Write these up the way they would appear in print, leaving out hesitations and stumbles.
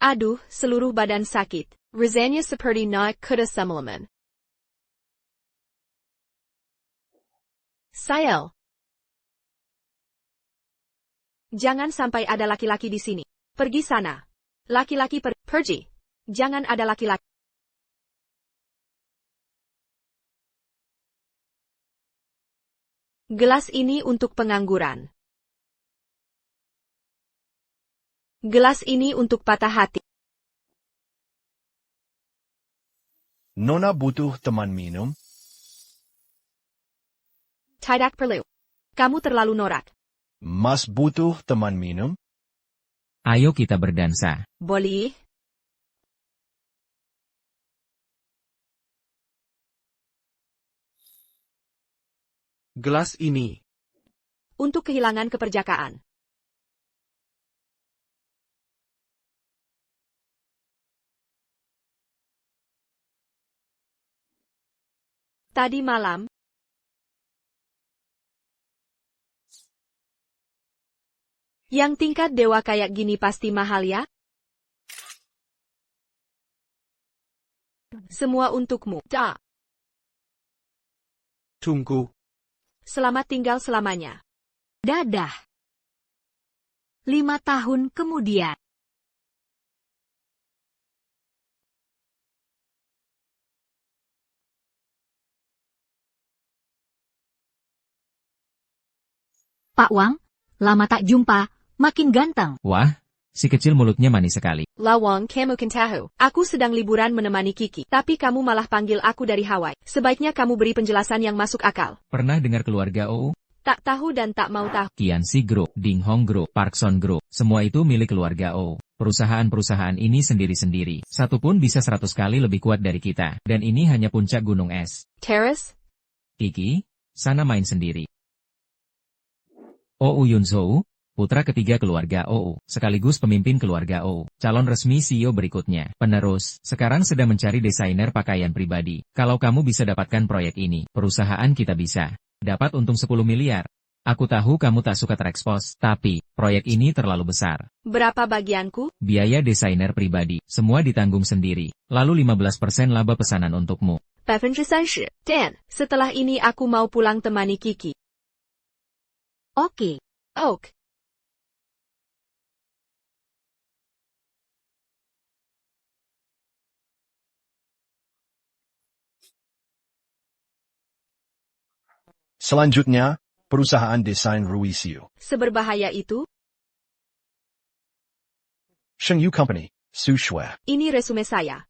Aduh, seluruh badan sakit. Rasanya seperti naik kuda semalaman. Sayel. Jangan sampai ada laki-laki di sini. Pergi sana. Laki-laki pergi. Jangan ada laki-laki. Gelas ini untuk pengangguran. Gelas ini untuk patah hati. Nona butuh teman minum? Tidak perlu. Kamu terlalu norak. Mas butuh teman minum? Ayo kita berdansa. Boleh? Gelas ini. Untuk kehilangan keperjakaan. Tadi malam, yang tingkat dewa kayak gini pasti mahal ya? Semua untukmu. Tunggu. Selamat tinggal selamanya. Dadah. 5 tahun kemudian. Pak Wang, lama tak jumpa, makin ganteng. Wah, si kecil mulutnya manis sekali. Lawang, kamu kan tahu. Aku sedang liburan menemani Kiki, tapi kamu malah panggil aku dari Hawaii. Sebaiknya kamu beri penjelasan yang masuk akal. Pernah dengar keluarga OU? Tak tahu dan tak mau tahu. Kianxi Group, Ding Hong Group, Parkson Group, semua itu milik keluarga OU. Perusahaan-perusahaan ini sendiri-sendiri. Satu pun bisa 100 kali lebih kuat dari kita. Dan ini hanya puncak gunung es. Terrace? Kiki, sana main sendiri. OU Yunzhou, putra ketiga keluarga OU, sekaligus pemimpin keluarga OU, calon resmi CEO berikutnya. Penerus, sekarang sedang mencari desainer pakaian pribadi. Kalau kamu bisa dapatkan proyek ini, perusahaan kita bisa dapat untung 10 miliar. Aku tahu kamu tak suka terekspos, tapi proyek ini terlalu besar. Berapa bagianku? Biaya desainer pribadi, semua ditanggung sendiri. Lalu 15% laba pesanan untukmu. 30%. Dan, setelah ini aku mau pulang temani Kiki. Oke. Ok. Selanjutnya, perusahaan desain Ruisiu. Seberbahaya itu? Shengyu Company, Su Shui. Ini resume saya.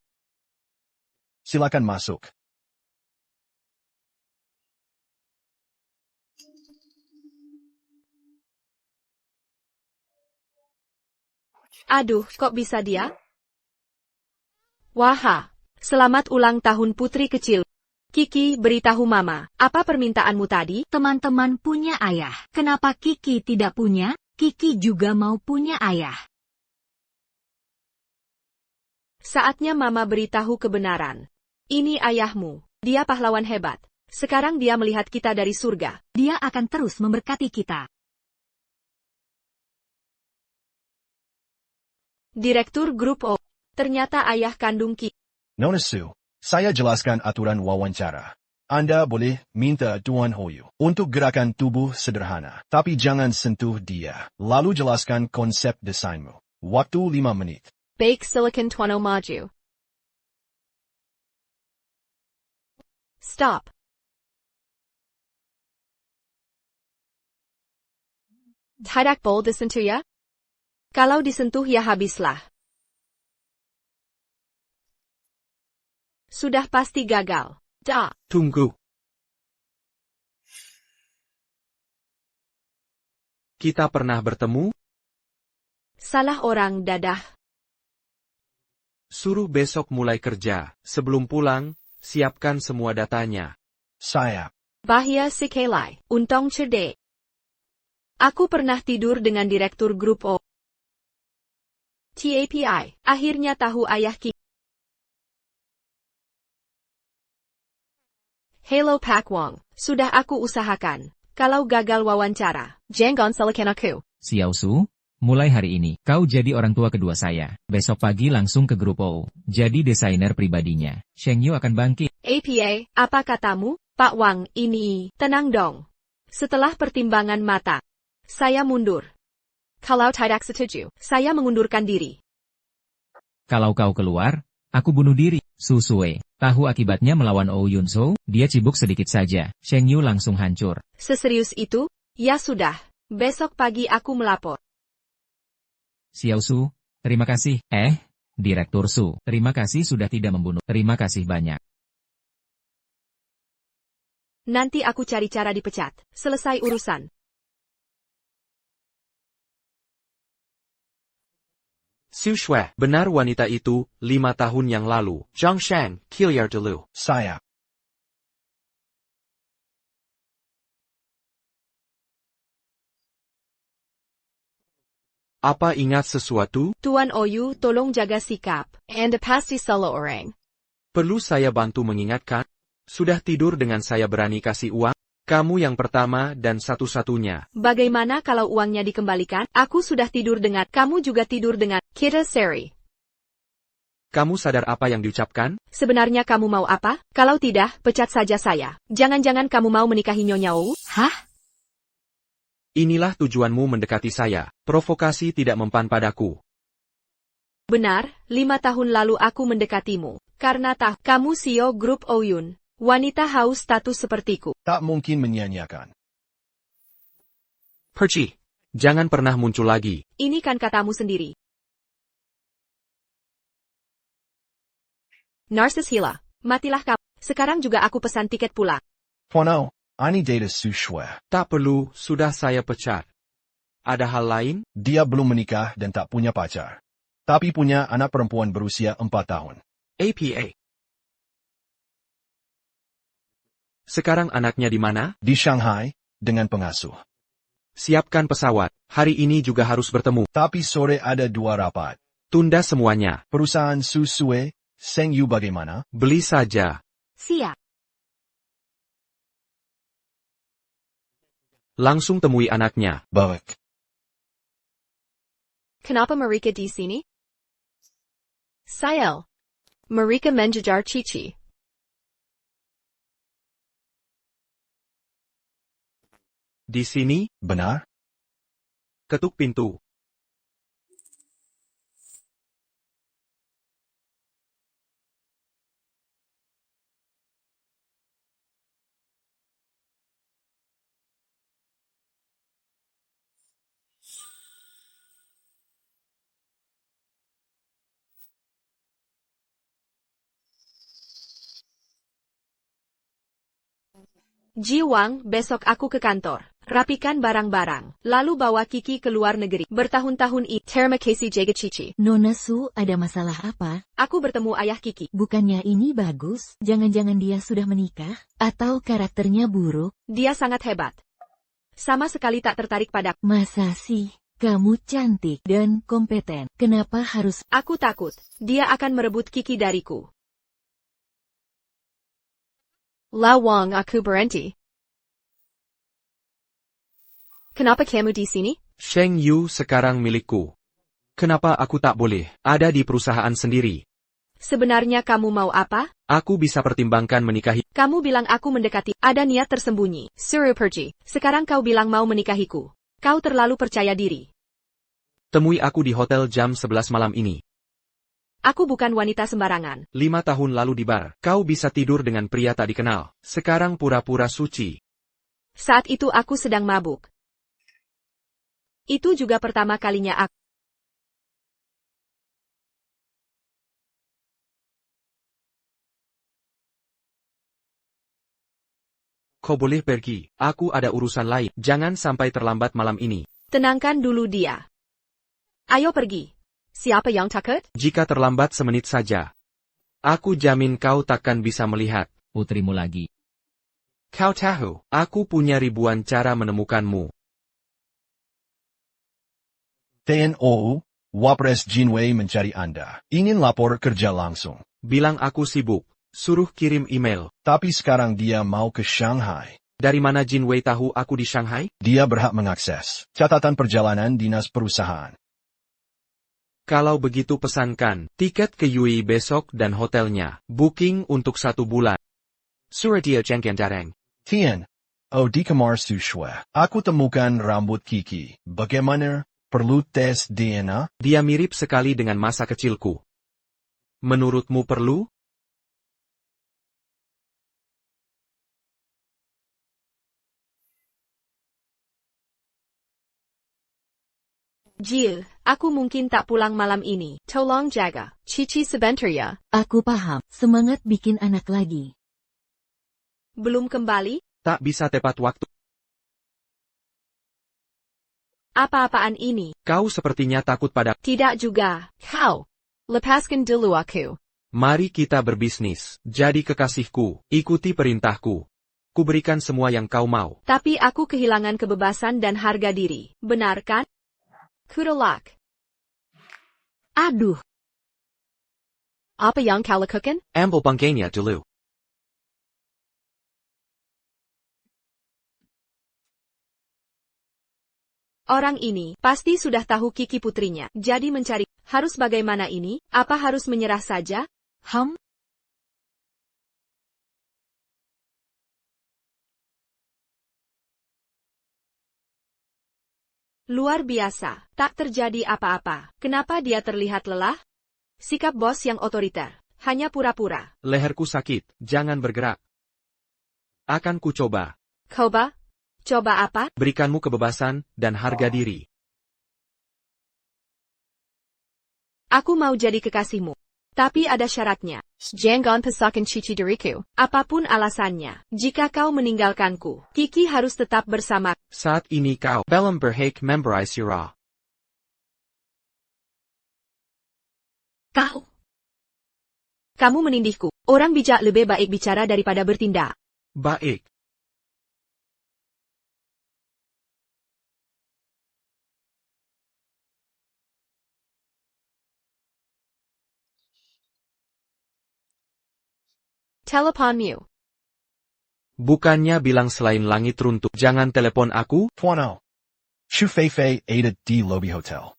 Silakan masuk. Aduh, kok bisa dia? Wah, selamat ulang tahun putri kecil. Kiki, beritahu Mama, apa permintaanmu tadi? Teman-teman punya ayah. Kenapa Kiki tidak punya? Kiki juga mau punya ayah. Saatnya Mama beritahu kebenaran. Ini ayahmu. Dia pahlawan hebat. Sekarang dia melihat kita dari surga. Dia akan terus memberkati kita. Direktur Grup O. Ternyata ayah kandung Kiki. Nona Su, saya jelaskan aturan wawancara. Anda boleh minta Tuan Hoyu untuk gerakan tubuh sederhana, tapi jangan sentuh dia. Lalu jelaskan konsep desainmu. Waktu 5 menit. Bake silicon tuano maju. Stop. Tidak boleh disentuh ya? Kalau disentuh ya habislah. Sudah pasti gagal. Tunggu. Kita pernah bertemu? Salah orang dadah. Suruh besok mulai kerja. Sebelum pulang, siapkan semua datanya. Saya. Bahaya sekali. Untung cerdik. Aku pernah tidur dengan direktur grup O. TAPI. Akhirnya tahu ayah Kiki. Hello Pak Wong. Sudah aku usahakan. Kalau gagal wawancara, jangan salahkan aku. Xiao Su, Mulai hari ini, kau jadi orang tua kedua saya. Besok pagi langsung ke grup OU. Jadi desainer pribadinya. Sheng Yu akan bangkit. APA, apa katamu, Pak Wang, ini, tenang dong. Setelah pertimbangan mata, saya mundur. Kalau tidak setuju, saya mengundurkan diri. Kalau kau keluar, aku bunuh diri. Susue. Tahu akibatnya melawan Oh Yun-so, dia cibuk sedikit saja. Sheng Yu langsung hancur. Seserius itu? Ya sudah. Besok pagi aku melapor. Xiao Su, terima kasih. Direktur Su, terima kasih sudah tidak membunuh. Terima kasih banyak. Nanti aku cari cara dipecat. Selesai urusan. Su Shui, benar wanita itu, 5 tahun yang lalu. Zhang Shang, Kiliar dulu. Saya. Apa ingat sesuatu? Tuan Oyu, tolong jaga sikap. Anda pasti salah orang. Perlu saya bantu mengingatkan? Sudah tidur dengan saya berani kasih uang? Kamu yang pertama dan satu-satunya. Bagaimana kalau uangnya dikembalikan? Aku sudah tidur dengan, kamu juga tidur dengan, kita seri. Kamu sadar apa yang diucapkan? Sebenarnya kamu mau apa? Kalau tidak, pecat saja saya. Jangan-jangan kamu mau menikahi Nyonya Wu? Hah? Inilah tujuanmu mendekati saya. Provokasi tidak mempan padaku. Benar, 5 tahun lalu aku mendekatimu. Karena kamu CEO grup Oyun. Wanita haus status sepertiku. Tak mungkin menyanyiakan. Perci, jangan pernah muncul lagi. Ini kan katamu sendiri. Narsis Hila, matilah kamu. Sekarang juga aku pesan tiket pulang. Pono, ani data Su Shui. Tak perlu, sudah saya pecat. Ada hal lain? Dia belum menikah dan tak punya pacar. Tapi punya anak perempuan berusia 4 tahun. APA. Sekarang anaknya di mana? Di Shanghai, dengan pengasuh. Siapkan pesawat. Hari ini juga harus bertemu. Tapi sore ada 2 rapat. Tunda semuanya. Perusahaan Su Sui, Sheng Yu bagaimana? Beli saja. Siap. Langsung temui anaknya. Baik. Kenapa mereka di sini? Sayel. Mereka menjajar Cici. Di sini, Benar? ketuk pintu. Ji Wang, besok aku ke kantor. Rapikan barang-barang. Lalu bawa Kiki ke luar negeri. Bertahun-tahun ini. Terima kasih jaga Cici. Nona Su, ada masalah apa? Aku bertemu ayah Kiki. Bukannya ini bagus? Jangan-jangan dia sudah menikah? Atau karakternya buruk? Dia sangat hebat. Sama sekali tak tertarik padaku. Masa sih? Kamu cantik dan kompeten. Kenapa harus... Aku takut. Dia akan merebut Kiki dariku. La Wang, aku berhenti. Kenapa kamu di sini? Sheng Yu sekarang milikku. Kenapa aku tak boleh ada di perusahaan sendiri? Sebenarnya kamu mau apa? Aku bisa pertimbangkan menikahi. Kamu bilang aku mendekati. Ada niat tersembunyi. Suruh pergi. Sekarang kau bilang mau menikahiku. Kau terlalu percaya diri. Temui aku di hotel jam 11 malam ini. Aku bukan wanita sembarangan. 5 tahun lalu di bar, kau bisa tidur dengan pria tak dikenal. Sekarang pura-pura suci. Saat itu aku sedang mabuk. Itu juga pertama kalinya aku. Kau boleh pergi, aku ada urusan lain. Jangan sampai terlambat malam ini. Tenangkan dulu dia. Ayo pergi. Siapa yang takut? Jika terlambat semenit saja, aku jamin kau takkan bisa melihat Putrimu lagi. Kau tahu, aku punya ribuan cara menemukanmu. TNO, Wapres Jinwei mencari Anda. Ingin lapor kerja langsung. Bilang aku sibuk, suruh kirim email. Tapi sekarang dia mau ke Shanghai. Dari mana Jin Wei tahu aku di Shanghai? Dia berhak mengakses catatan perjalanan dinas perusahaan. Kalau begitu pesankan tiket ke Yui besok dan hotelnya. Booking untuk 1 bulan. Suradia Jengkian Dareng. Tian, di kamar Sushwe. Aku temukan rambut Kiki. Bagaimana? Perlu tes DNA? Dia mirip sekali dengan masa kecilku. Menurutmu perlu? Jill, aku mungkin tak pulang malam ini. Tolong jaga. Cici sebentar ya. Aku paham, semangat bikin anak lagi. Belum kembali? Tak bisa tepat waktu. Apa-apaan ini? Kau sepertinya takut pada. Tidak juga. Kau. Lepaskan dulu aku. Mari kita berbisnis. Jadi kekasihku, ikuti perintahku. Kuberikan semua yang kau mau. Tapi aku kehilangan kebebasan dan harga diri. Benar kan? Kudalak. Aduh, Apa yang kau lakukan? Ambil bangkainya dulu. Orang ini pasti sudah tahu Kiki putrinya. Jadi mencari. Harus bagaimana ini? Apa harus menyerah saja? Luar biasa. Tak terjadi apa-apa. Kenapa dia terlihat lelah? Sikap bos yang otoriter. Hanya pura-pura. Leherku sakit, jangan bergerak. Akan ku coba. Coba? Coba apa? Berikanmu kebebasan dan harga diri. Aku mau jadi kekasihmu. Tapi ada syaratnya. Jangan pasakan cici diriku. Apapun alasannya. Jika kau meninggalkanku, Kiki harus tetap bersama. Saat ini kau belum berhak memberai sirah. kau. Kamu menindihku. Orang bijak lebih baik bicara daripada bertindak. Baik. Teleponmu. Bukannya bilang selain langit runtuh, jangan telepon aku? Tuano. Shu Feifei ada di lobi hotel.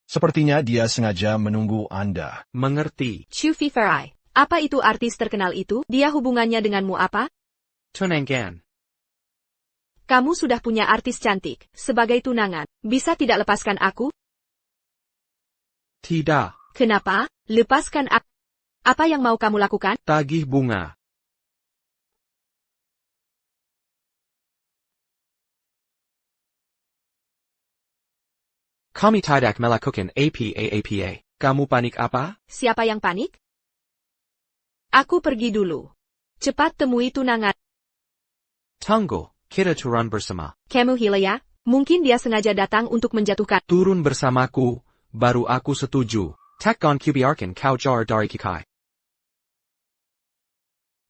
Sepertinya dia sengaja menunggu Anda. Mengerti. Chu Feifei. Apa itu artis terkenal itu? Dia hubungannya denganmu apa? Tunangkan. Kamu sudah punya artis cantik. Sebagai tunangan, bisa tidak lepaskan aku? Tidak. Kenapa? Lepaskan aku. Apa yang mau kamu lakukan? Tagih bunga. Kami tidak melakukan apa. Kamu panik apa? Siapa yang panik? Aku pergi dulu. Cepat temui tunangan. Tunggu, kita turun bersama. Kamu gila ya? Mungkin dia sengaja datang untuk menjatuhkan. Turun bersamaku, baru aku setuju. Takkan kubiarkan kau jar dari Kikai.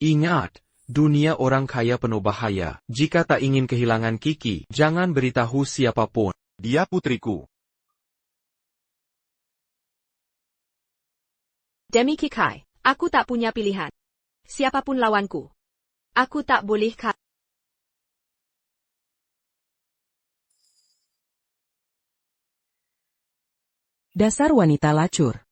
Ingat, dunia orang kaya penuh bahaya. Jika tak ingin kehilangan Kiki, jangan beritahu siapapun. Dia putriku. Demi Kikai, aku tak punya pilihan. Siapapun lawanku. Aku tak boleh Dasar wanita lacur.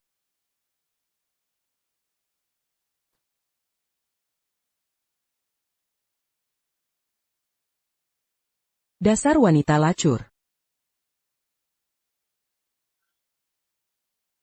Dasar wanita lacur.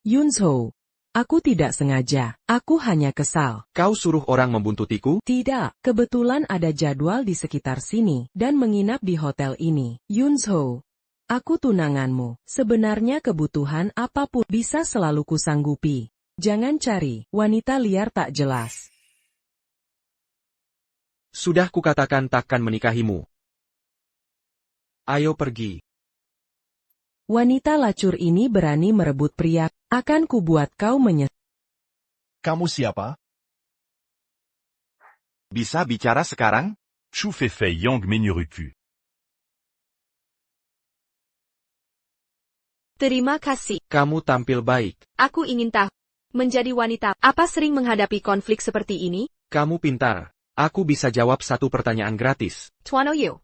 Yunzo. Aku tidak sengaja, aku hanya kesal. Kau suruh orang membuntutiku? Tidak, kebetulan ada jadwal di sekitar sini, dan menginap di hotel ini. Yunzo. Aku tunanganmu. Sebenarnya kebutuhan apapun bisa selalu kusanggupi. Jangan cari wanita liar tak jelas. Sudah kukatakan takkan menikahimu. Ayo pergi. Wanita lacur ini berani merebut pria. Akan kubuat kau menyesal. Kamu siapa? Bisa bicara sekarang? Shu Feifei Yang Menyeruku. Terima kasih. Kamu tampil baik. Aku ingin tahu. Menjadi wanita, apa sering menghadapi konflik seperti ini? Kamu pintar. Aku bisa jawab satu pertanyaan gratis. Tuano Yu.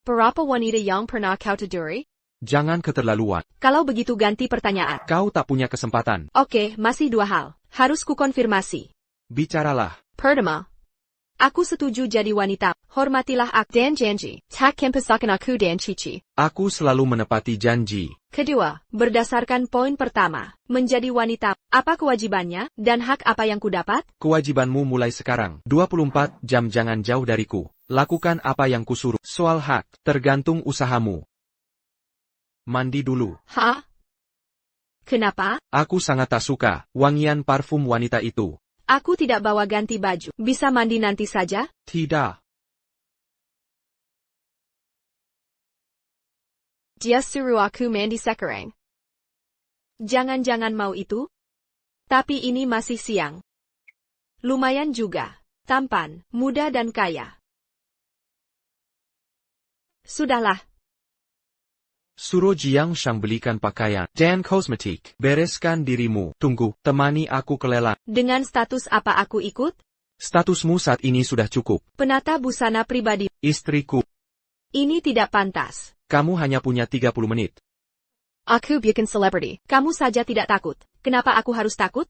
Berapa wanita yang pernah kau tiduri? Jangan keterlaluan. Kalau begitu ganti pertanyaan. Kau tak punya kesempatan. Oke, masih dua hal. Harus kukonfirmasi. Bicaralah. Pertama, aku setuju jadi wanita. Hormatilah aku dan janji. Tak kempasakan aku dan Cici. Aku selalu menepati janji. Kedua, berdasarkan poin pertama, menjadi wanita, apa kewajibannya, dan hak apa yang kudapat? Kewajibanmu mulai sekarang. 24 jam jangan jauh dariku. Lakukan apa yang kusuruh. Soal hak, tergantung usahamu. Mandi dulu. Hah? Kenapa? Aku sangat tak suka wangian parfum wanita itu. Aku tidak bawa ganti baju. Bisa mandi nanti saja? Tidak. Dia suruh aku mandi sekarang. Jangan-jangan mau itu? Tapi ini masih siang. Lumayan juga. Tampan, muda dan kaya. Sudahlah. Suruh Jiang Shang belikan pakaian dan kosmetik. Bereskan dirimu. Tunggu, temani aku ke lelang. Dengan status apa aku ikut? Statusmu saat ini sudah cukup. Penata busana pribadi. Istriku, Ini tidak pantas. kamu hanya punya 30 menit. Aku bukan selebriti. Kamu saja tidak takut. Kenapa aku harus takut?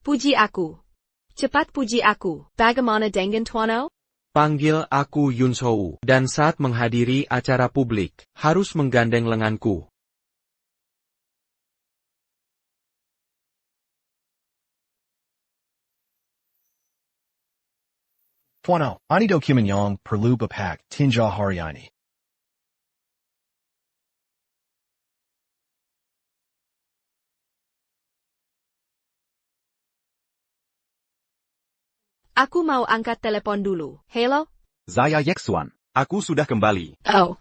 Puji aku. Cepat puji aku. Bagaimana dengan Tuano? Panggil aku Yunshou. Dan saat menghadiri acara publik, harus menggandeng lenganku. Tuano, ani dokumen yang perlu bapak tinjau hari ini. Aku mau angkat telepon dulu. Hello? Zaya Yexuan. Aku sudah kembali. Oh.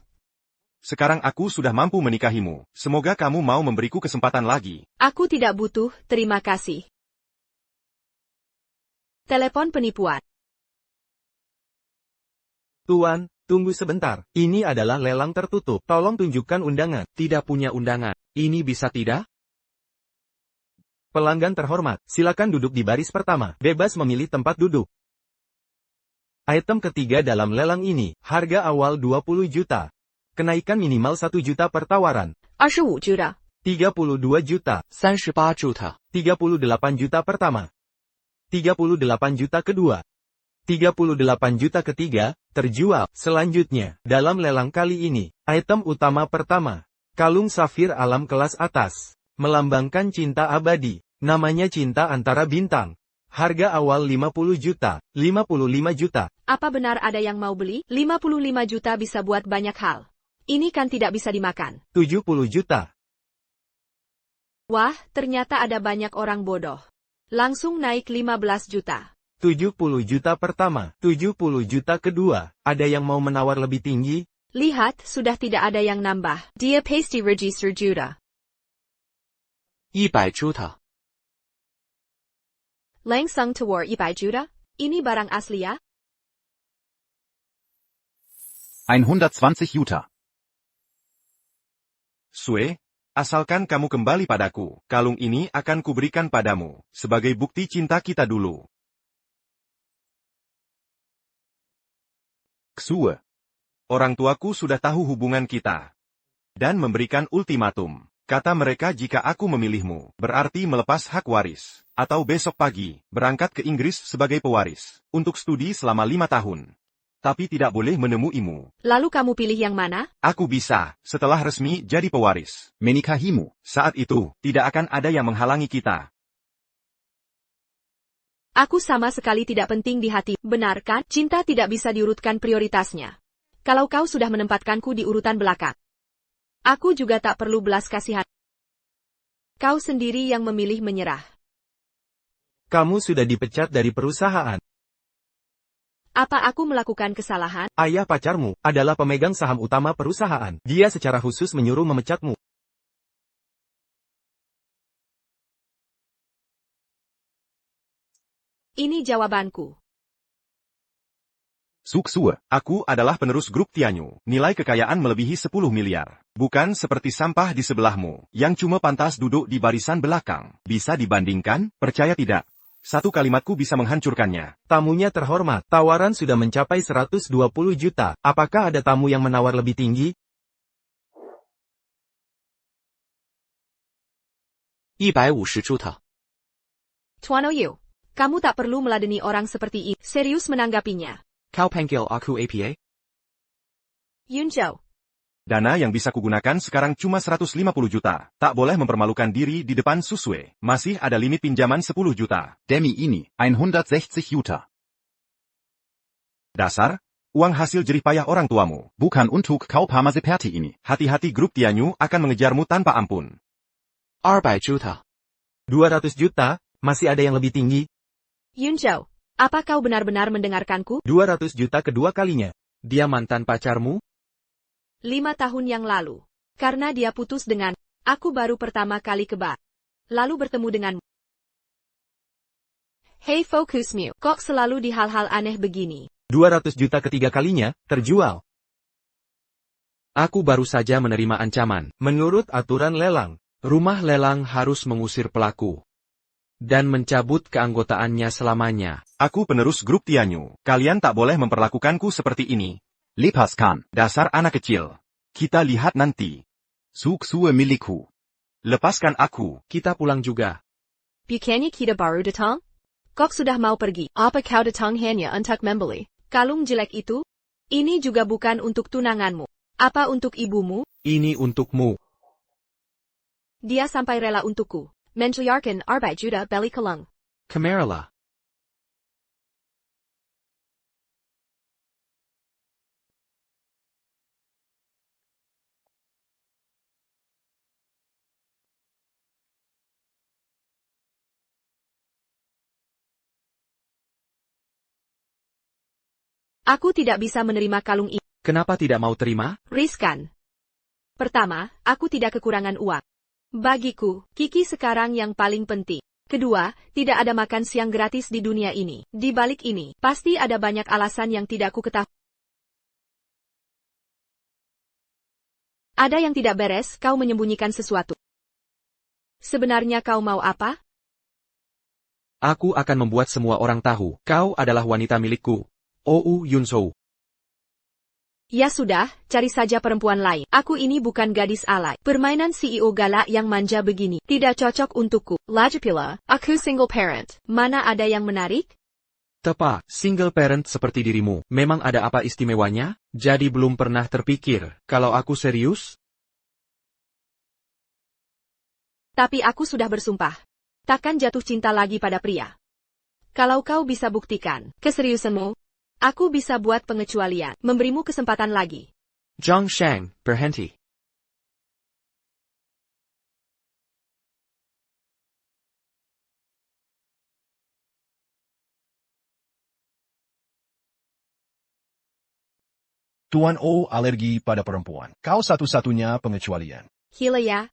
Sekarang aku sudah mampu menikahimu. Semoga kamu mau memberiku kesempatan lagi. Aku tidak butuh, terima kasih. Telepon penipuan. Tuan, tunggu sebentar. Ini adalah lelang tertutup. Tolong tunjukkan undangan. Tidak punya undangan. Ini bisa tidak? Pelanggan terhormat, silakan duduk di baris pertama. Bebas memilih tempat duduk. Item ketiga dalam lelang ini, harga awal 20 juta. Kenaikan minimal 1 juta per tawaran. 25 juta. 32 juta. 38 juta. 38 juta pertama. 38 juta kedua. 38 juta ketiga, terjual. Selanjutnya, dalam lelang kali ini, item utama pertama. Kalung safir alam kelas atas. Melambangkan cinta abadi. Namanya cinta antara bintang. Harga awal 50 juta, 55 juta. Apa benar ada yang mau beli? 55 juta bisa buat banyak hal. Ini kan tidak bisa dimakan. 70 juta. Wah, ternyata ada banyak orang bodoh. Langsung naik 15 juta. 70 juta pertama, 70 juta kedua. Ada yang mau menawar lebih tinggi? Lihat, sudah tidak ada yang nambah. Dia pasti register juta. 100 juta. Langsung tawar 100 juta? Ini barang asli ya? 120 juta. Sue, asalkan kamu kembali padaku, kalung ini akan kuberikan padamu, sebagai bukti cinta kita dulu. Ksue. Orang tuaku sudah tahu hubungan kita. Dan memberikan ultimatum. Kata mereka jika aku memilihmu, berarti melepas hak waris. Atau besok pagi, berangkat ke Inggris sebagai pewaris. Untuk studi selama 5 tahun. Tapi tidak boleh menemuimu. Lalu kamu pilih yang mana? Aku bisa, setelah resmi jadi pewaris, menikahimu. Saat itu, tidak akan ada yang menghalangi kita. Aku sama sekali tidak penting di hati, benar kan? Cinta tidak bisa diurutkan prioritasnya. Kalau kau sudah menempatkanku di urutan belakang. Aku juga tak perlu belas kasihan. Kau sendiri yang memilih menyerah. Kamu sudah dipecat dari perusahaan. Apa aku melakukan kesalahan? Ayah pacarmu adalah pemegang saham utama perusahaan. Dia secara khusus menyuruh memecatmu. Ini jawabanku. Suksue, aku adalah penerus grup Tianyu. Nilai kekayaan melebihi 10 miliar. Bukan seperti sampah di sebelahmu, yang cuma pantas duduk di barisan belakang. Bisa dibandingkan? Percaya tidak? Satu kalimatku bisa menghancurkannya. Tamunya terhormat. Tawaran sudah mencapai 120 juta. Apakah ada tamu yang menawar lebih tinggi? 150出头。 Tuan Oyu, kamu tak perlu meladeni orang seperti ini. Serius menanggapinya. Kau panggil aku APA? Yun Zhou. Dana yang bisa kugunakan sekarang cuma 150 juta. Tak boleh mempermalukan diri di depan Susue. Masih ada limit pinjaman 10 juta. Demi ini, 160 juta. Dasar, uang hasil jerih payah orang tuamu. Bukan untuk kau Pama seperti ini. Hati-hati grup Tianyu akan mengejarmu tanpa ampun. 200juta。 200 juta, masih ada yang lebih tinggi? Yun Zhou, apa kau benar-benar mendengarkanku? 200 juta kedua kalinya. Dia mantan pacarmu? 5 tahun yang lalu. Karena dia putus dengan, aku baru pertama kali kebar. Lalu bertemu denganmu. Hei fokus Mew, kok selalu di hal-hal aneh begini? 200 juta ketiga kalinya, terjual. Aku baru saja menerima ancaman. Menurut aturan lelang, Rumah lelang harus mengusir pelaku. Dan mencabut keanggotaannya selamanya. Aku penerus grup Tianyu. Kalian tak boleh memperlakukanku seperti ini. Lepaskan. Dasar anak kecil. Kita lihat nanti. Suksue milikku. Lepaskan aku. Kita pulang juga. Bukannya kita baru datang? Kok sudah mau pergi? Apa kau datang hanya untuk membeli kalung jelek itu? Ini juga bukan untuk tunanganmu. Apa untuk ibumu? Ini untukmu. Dia sampai rela untukku. Menculiarkan 4 juta beli kalung. Kameralah. Aku tidak bisa menerima kalung ini. Kenapa tidak mau terima? Riskan. Pertama, aku tidak kekurangan uang. Bagiku, Kiki sekarang yang paling penting. Kedua, tidak ada makan siang gratis di dunia ini. Di balik ini, pasti ada banyak alasan yang tidak ku ketahui. Ada yang tidak beres, kau menyembunyikan sesuatu. Sebenarnya kau mau apa? Aku akan membuat semua orang tahu. Kau adalah wanita milikku. OU Yunzhou. Ya sudah, cari saja perempuan lain. Aku ini bukan gadis alay. Permainan CEO galak yang manja begini tidak cocok untukku. Lagipula, aku single parent. Mana ada yang menarik? Tepat, single parent seperti dirimu. Memang ada apa istimewanya? Jadi belum pernah terpikir, kalau aku serius? Tapi aku sudah bersumpah. Takkan jatuh cinta lagi pada pria. Kalau kau bisa buktikan keseriusanmu, aku bisa buat pengecualian, memberimu kesempatan lagi. Zhang Shang, berhenti. Tuan O alergi pada perempuan. Kau satu-satunya pengecualian. Gila ya.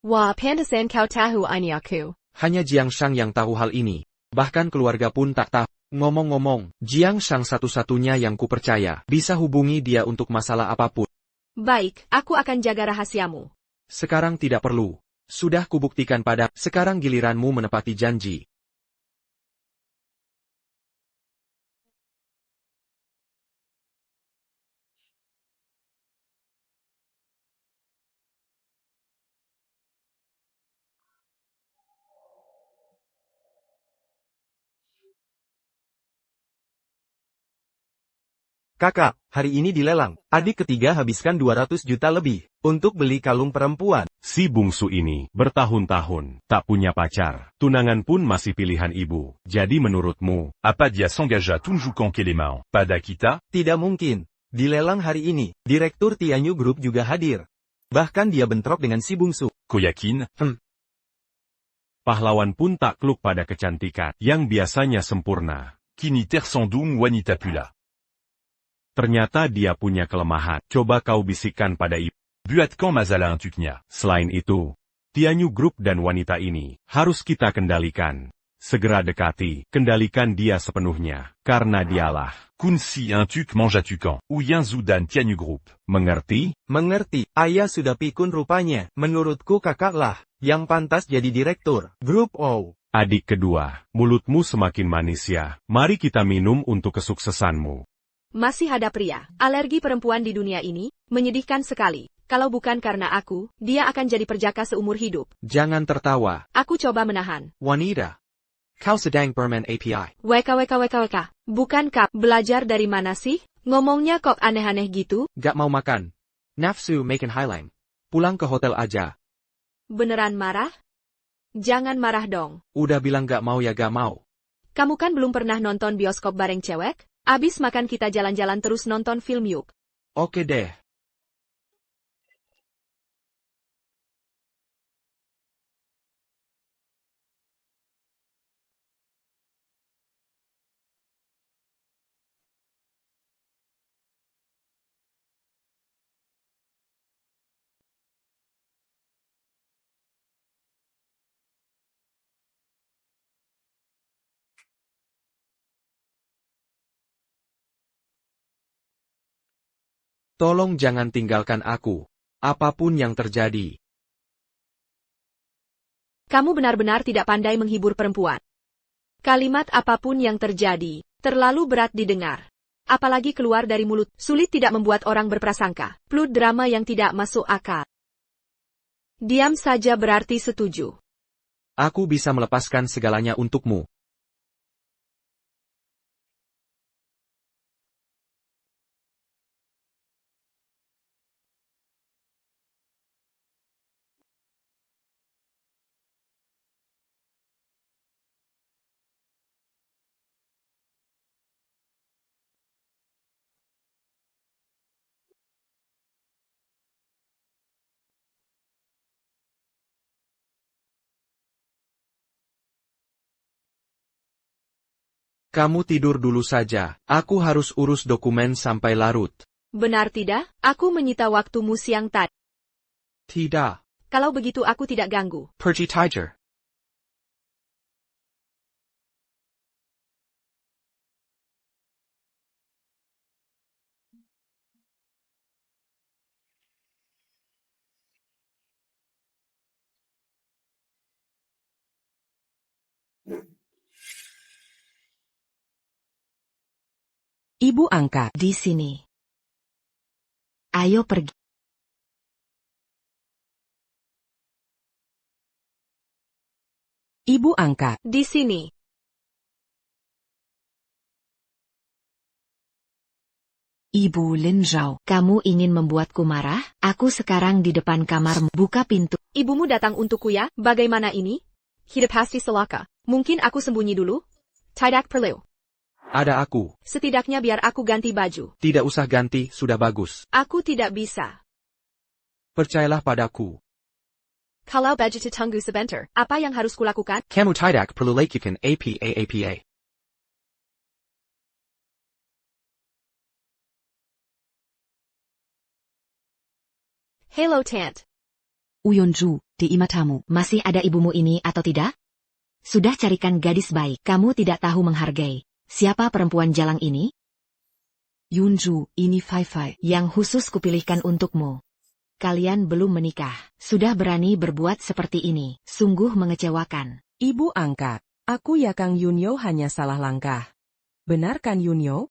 Wah, pantesan kau tahu ini aku. Hanya Jiang Shang yang tahu hal ini. Bahkan keluarga pun tak tahu. Ngomong-ngomong, Jiang Shang satu-satunya yang kupercaya. Bisa hubungi dia untuk masalah apapun. Baik, aku akan jaga rahasiamu. Sekarang tidak perlu. Sudah kubuktikan pada, sekarang giliranmu menepati janji. Kakak, hari ini dilelang. Adik ketiga habiskan 200 juta lebih untuk beli kalung perempuan. Si bungsu ini bertahun-tahun tak punya pacar. Tunangan pun masih pilihan ibu. Jadi menurutmu, apa dia s'engagea toujours con Kelemao pada kita? Tidak mungkin. Dilelang hari ini, Direktur Tianyu Group juga hadir. Bahkan dia bentrok dengan si bungsu. Kau yakin? Pahlawan pun takluk pada kecantikan yang biasanya sempurna. Kiniter sandung wanita pula. Ternyata dia punya kelemahan. Coba kau bisikkan pada ibu. Buat quand mazala untuknya. Selain itu, Tianyu Group dan wanita ini harus kita kendalikan. Segera dekati, kendalikan dia sepenuhnya, karena dialah. Kunsi untuk manja tukan. Uyanzu dan Tianyu Group. Mengerti? Mengerti, ayah sudah pikun rupanya. Menurutku kakaklah yang pantas jadi direktur. Grup O. Adik kedua, mulutmu semakin manis ya. Mari kita minum untuk kesuksesanmu. Masih ada pria, alergi perempuan di dunia ini, menyedihkan sekali. Kalau bukan karena aku, dia akan jadi perjaka seumur hidup. Jangan tertawa. Aku coba menahan. Wanita. Kau sedang bermain API. WK. Bukankah belajar dari mana sih? Ngomongnya kok aneh-aneh gitu? Gak mau makan. Nafsu makin hilang. Pulang ke hotel aja. Beneran marah? Jangan marah dong. Udah bilang gak mau ya gak mau. Kamu kan belum pernah nonton bioskop bareng cewek? Abis makan kita jalan-jalan terus nonton film yuk. Oke deh. Tolong jangan tinggalkan aku. Apapun yang terjadi. Kamu benar-benar tidak pandai menghibur perempuan. Kalimat apapun yang terjadi, terlalu berat didengar. Apalagi keluar dari mulut, sulit tidak membuat orang berprasangka. Plot drama yang tidak masuk akal. Diam saja berarti setuju. Aku bisa melepaskan segalanya untukmu. Kamu tidur dulu saja. Aku harus urus dokumen sampai larut. Benar tidak? Aku menyita waktumu siang tadi. Tidak. Kalau begitu aku tidak ganggu. Pergi Tiger. Ibu angkat. Di sini. Ayo pergi. Ibu angkat. Di sini. Ibu Lin Zhao, kamu ingin membuatku marah? Aku sekarang di depan kamarmu. Buka pintu. Ibumu datang untukku ya? Bagaimana ini? Hidup pasti celaka. Mungkin aku sembunyi dulu? Tidak perlu. Ada aku. Setidaknya biar aku ganti baju. Tidak usah ganti, sudah bagus. Aku tidak bisa. Percayalah padaku. Kalau baju itu tunggu sebentar, apa yang harus kulakukan? Kamu tidak perlu lakukan apa. Hello, Tant. Uyonju, di matamu, masih ada ibumu ini atau tidak? Sudah carikan gadis baik. Kamu tidak tahu menghargai. Siapa perempuan jalang ini? Yunju, ini Fai Fai. Yang khusus kupilihkan untukmu. Kalian belum menikah. Sudah berani berbuat seperti ini. Sungguh mengecewakan. Ibu angkat. Aku ya Kang Yunyo hanya salah langkah. Benar kan Yunyo?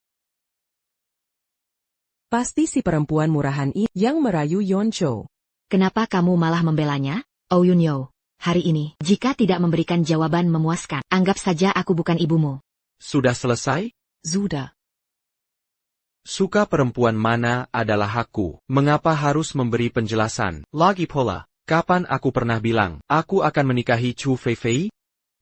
Pasti si perempuan murahan ini yang merayu Yoncho. Kenapa kamu malah membelanya? Oh Yunyo, hari ini, jika tidak memberikan jawaban memuaskan, anggap saja aku bukan ibumu. Sudah selesai? Sudah. Suka perempuan mana adalah hakku. Mengapa harus memberi penjelasan? Lagi pula, kapan aku pernah bilang, aku akan menikahi Chu Feifei?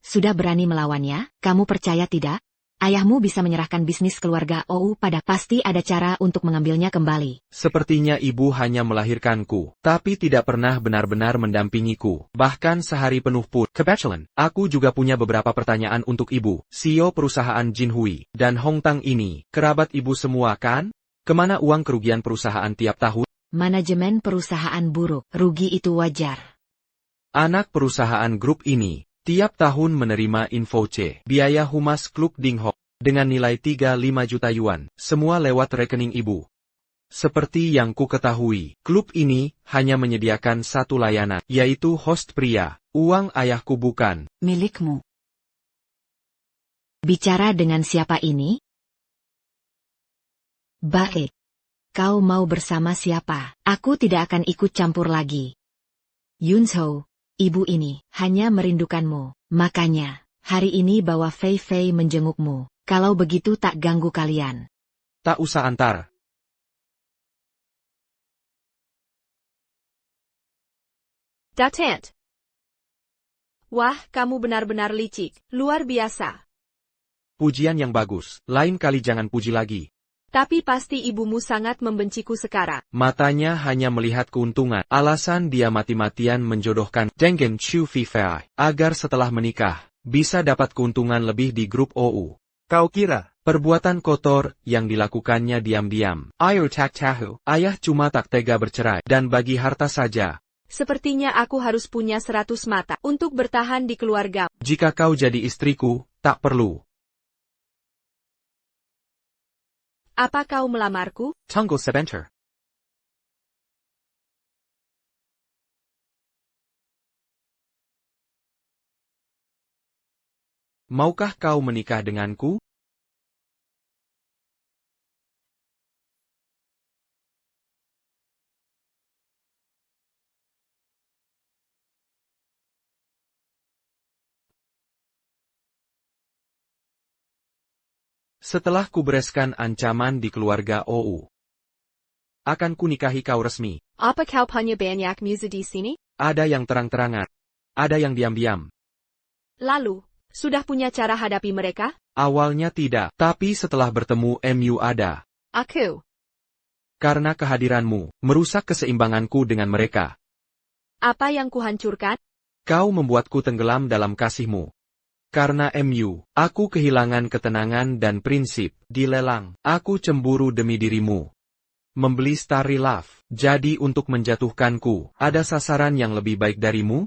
Sudah berani melawannya, kamu percaya tidak? Ayahmu bisa menyerahkan bisnis keluarga OU pada pasti ada cara untuk mengambilnya kembali. Sepertinya ibu hanya melahirkanku, tapi tidak pernah benar-benar mendampingiku. Bahkan sehari penuh pun. Kebetulan, aku juga punya beberapa pertanyaan untuk ibu. CEO perusahaan Jinhui dan Hongtang ini, kerabat ibu semua kan? Kemana uang kerugian perusahaan tiap tahun? Manajemen perusahaan buruk, rugi itu wajar. Anak perusahaan grup ini tiap tahun menerima info C, biaya humas klub Dinghok, dengan nilai 35 juta yuan, semua lewat rekening ibu. Seperti yang ku ketahui, klub ini hanya menyediakan satu layanan, yaitu host pria. Uang ayahku bukan milikmu. Bicara dengan siapa ini? Baik. Kau mau bersama siapa? Aku tidak akan ikut campur lagi. Yunzhou. Ibu ini hanya merindukanmu, makanya, hari ini bawa Fei Fei menjengukmu, kalau begitu tak ganggu kalian. Tak usah antar. Datant. Wah, kamu benar-benar licik, luar biasa. Pujian yang bagus, lain kali jangan puji lagi. Tapi pasti ibumu sangat membenciku sekarang. Matanya hanya melihat keuntungan. Alasan dia mati-matian menjodohkan Dengen Chu Fifei agar setelah menikah, bisa dapat keuntungan lebih di grup OU. Kau kira, perbuatan kotor yang dilakukannya diam-diam. Ayo tak tahu, ayah cuma tak tega bercerai dan bagi harta saja. Sepertinya aku harus punya 100 mata untuk bertahan di keluarga. Jika kau jadi istriku, tak perlu. Apa kau melamarku? Tunggu sebentar. Maukah kau menikah denganku? Setelah kubereskan ancaman di keluarga OU, akan kunikahi kau resmi. Apa kau punya banyak musuh di sini? Ada yang terang-terangan, ada yang diam-diam. Lalu, sudah punya cara hadapi mereka? Awalnya tidak, tapi setelah bertemu MU ada. Aku. Karena kehadiranmu, merusak keseimbanganku dengan mereka. Apa yang kuhancurkan? Kau membuatku tenggelam dalam kasihmu. Karena MU, aku kehilangan ketenangan dan prinsip. Di lelang, aku cemburu demi dirimu. Membeli Starry Love, jadi untuk menjatuhkanku, ada sasaran yang lebih baik darimu?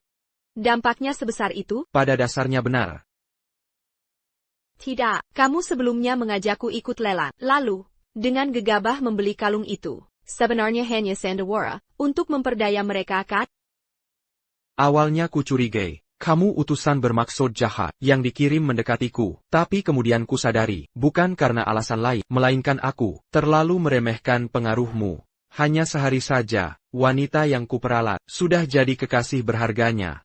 Dampaknya sebesar itu? Pada dasarnya benar. Tidak, kamu sebelumnya mengajakku ikut lelang. Lalu, dengan gegabah membeli kalung itu. Sebenarnya hanya sandiwara, untuk memperdaya mereka kan? Awalnya ku curigai. Kamu utusan bermaksud jahat yang dikirim mendekatiku, tapi kemudian ku sadari, bukan karena alasan lain, melainkan aku terlalu meremehkan pengaruhmu. Hanya sehari saja, wanita yang kuperalat sudah jadi kekasih berharganya.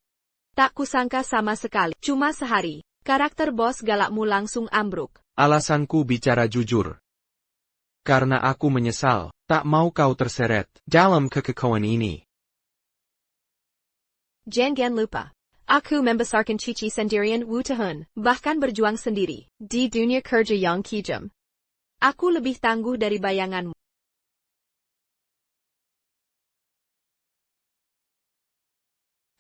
Tak kusangka sama sekali, cuma sehari, karakter bos galakmu langsung ambruk. Alasanku bicara jujur. Karena aku menyesal, tak mau kau terseret dalam kekacauan ini. Jangan lupa. Aku membesarkan Cici sendirian Wu Tahun, bahkan berjuang sendiri, di dunia kerja yang kejam. Aku lebih tangguh dari bayanganmu.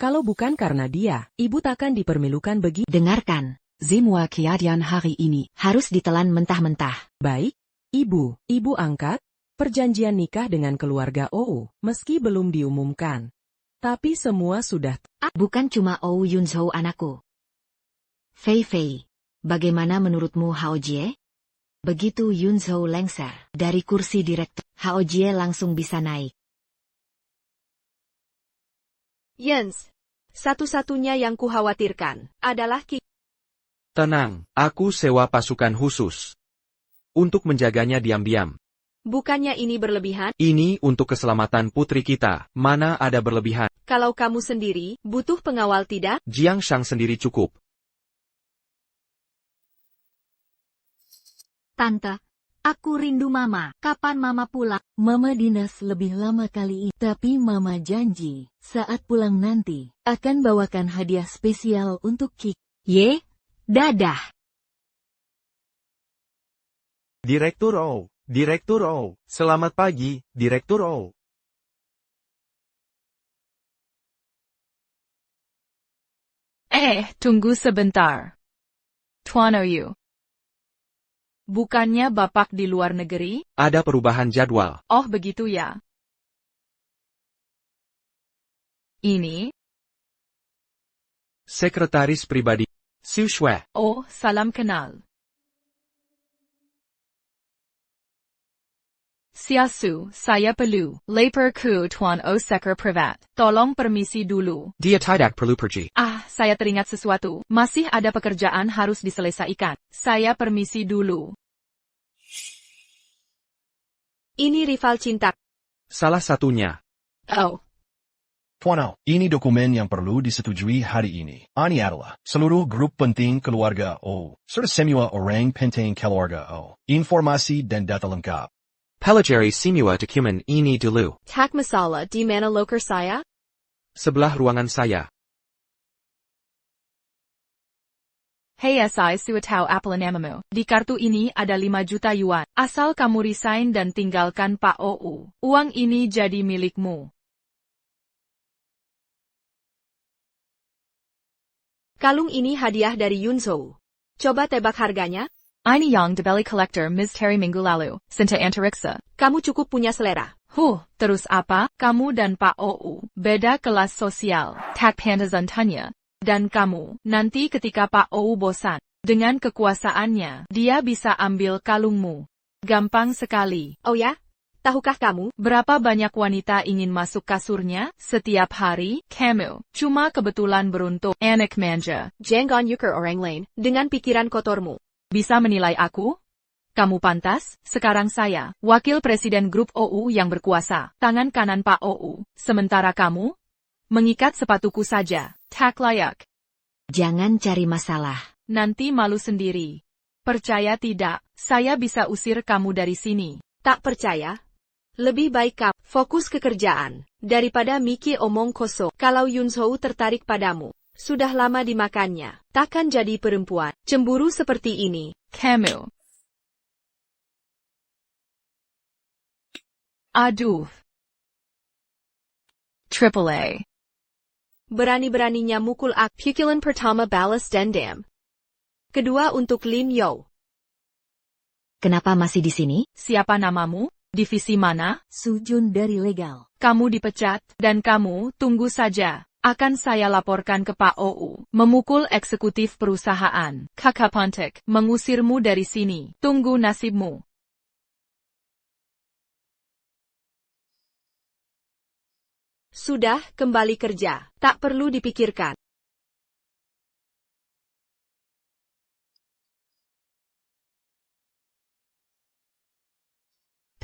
Kalau bukan karena dia, ibu takkan dipermilukan begitu. Dengarkan, semua kejadian hari ini harus ditelan mentah-mentah. Baik, ibu angkat, perjanjian nikah dengan keluarga OU, meski belum diumumkan. Tapi semua sudah. Bukan cuma OU Yunzhou anakku. Fei Fei, bagaimana menurutmu Hao Jie? Begitu Yunzhou lengser dari kursi direktur, Hao Jie langsung bisa naik. Yens, satu-satunya yang kukhawatirkan adalah Tenang, aku sewa pasukan khusus untuk menjaganya diam-diam. Bukannya ini berlebihan? Ini untuk keselamatan putri kita, mana ada berlebihan. Kalau kamu sendiri, butuh pengawal tidak? Jiang Shang sendiri cukup. Tante, aku rindu Mama. Kapan Mama pulang? Mama dinas lebih lama kali ini. Tapi Mama janji, saat pulang nanti, akan bawakan hadiah spesial untuk Kik. Ye, dadah. Direktur O, selamat pagi, Direktur O. Tunggu sebentar. Tuan Oyu. Bukannya Bapak di luar negeri? Ada perubahan jadwal. Oh begitu ya. Ini? Sekretaris pribadi, Su Shui. Oh, salam kenal. Siasu, saya perlu laporku Tuan O Sekre Privat. Tolong permisi dulu. Dia tidak perlu pergi. Saya teringat sesuatu. Masih ada pekerjaan harus diselesaikan. Saya permisi dulu. Ini rival cinta. Salah satunya. Oh. Tuan O, ini dokumen yang perlu disetujui hari ini. Ini adalah seluruh grup penting keluarga O, serta semua orang penting keluarga O. Informasi dan data lengkap. Pelajari semua dokumen ini dulu. Tak masalah di mana loker saya? Sebelah ruangan saya. Hei SI suatau apa namamu. Di kartu ini ada 5 juta yuan. Asal kamu resign dan tinggalkan Pak OU. Uang ini jadi milikmu. Kalung ini hadiah dari Yunzhou. Coba tebak harganya? Ini yang dibeli kolektor Ms. Terry minggu lalu. Sinta antariksa. Kamu cukup punya selera. Terus apa? Kamu dan Pak OU. Beda kelas sosial. Tak pandazan tanya. Dan kamu, nanti ketika Pak OU bosan. Dengan kekuasaannya, dia bisa ambil kalungmu. Gampang sekali. Oh ya? Tahukah kamu? Berapa banyak wanita ingin masuk kasurnya setiap hari? Kamu cuma kebetulan beruntung. Anak manja. Jangan yuker orang lain dengan pikiran kotormu. Bisa menilai aku? Kamu pantas? Sekarang saya, wakil presiden grup OU yang berkuasa. Tangan kanan Pak OU. Sementara kamu? Mengikat sepatuku saja. Tak layak. Jangan cari masalah. Nanti malu sendiri. Percaya tidak, saya bisa usir kamu dari sini. Tak percaya? Lebih baik kamu fokus ke kerjaan, daripada mikir omong kosong. Kalau Yunzhou tertarik padamu, sudah lama dimakannya, takkan jadi perempuan cemburu seperti ini. Kamu. Aduh. Triple A. Berani-beraninya mukul aku. Pukulan pertama balas dendam. Kedua untuk Lim Yo. Kenapa masih di sini? Siapa namamu? Divisi mana? Sujun dari legal. Kamu dipecat, dan kamu tunggu saja. Akan saya laporkan ke Pak OU. Memukul eksekutif perusahaan. Kakak Pontek, mengusirmu dari sini. Tunggu nasibmu. Sudah, kembali kerja. Tak perlu dipikirkan.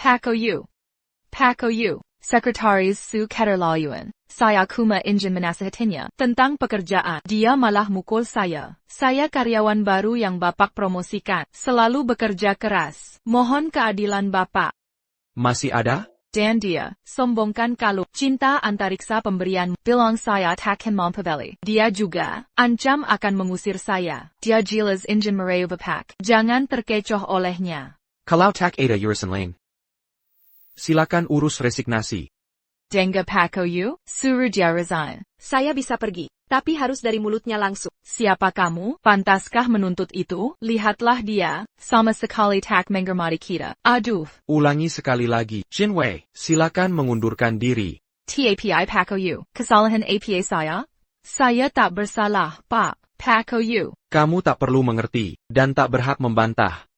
Pak OU. Sekretaris Su Keterlaluan. Saya kuma ingin menasihatinya tentang pekerjaan. Dia malah mukul saya. Saya karyawan baru yang Bapak promosikan. Selalu bekerja keras. Mohon keadilan Bapak. Masih ada? Dan dia, sombongkan kalung cinta antariksa pemberian. Bilang saya takkan membeli. Dia juga, ancam akan mengusir saya. Dia jelas ingin merayu Bapak. Jangan terkecoh olehnya. Kalau tak ada urusan lain, silakan urus resignasi. Denga Pak OU, suruh dia resign. Saya bisa pergi, tapi harus dari mulutnya langsung. Siapa kamu? Pantaskah menuntut itu? Lihatlah dia, sama sekali tak menghormati kita. Aduh. Ulangi sekali lagi. Jin Wei, silakan mengundurkan diri. TAPI Pak OU, kesalahan APA saya? Saya tak bersalah, Pak. Pak OU. Kamu tak perlu mengerti, dan tak berhak membantah.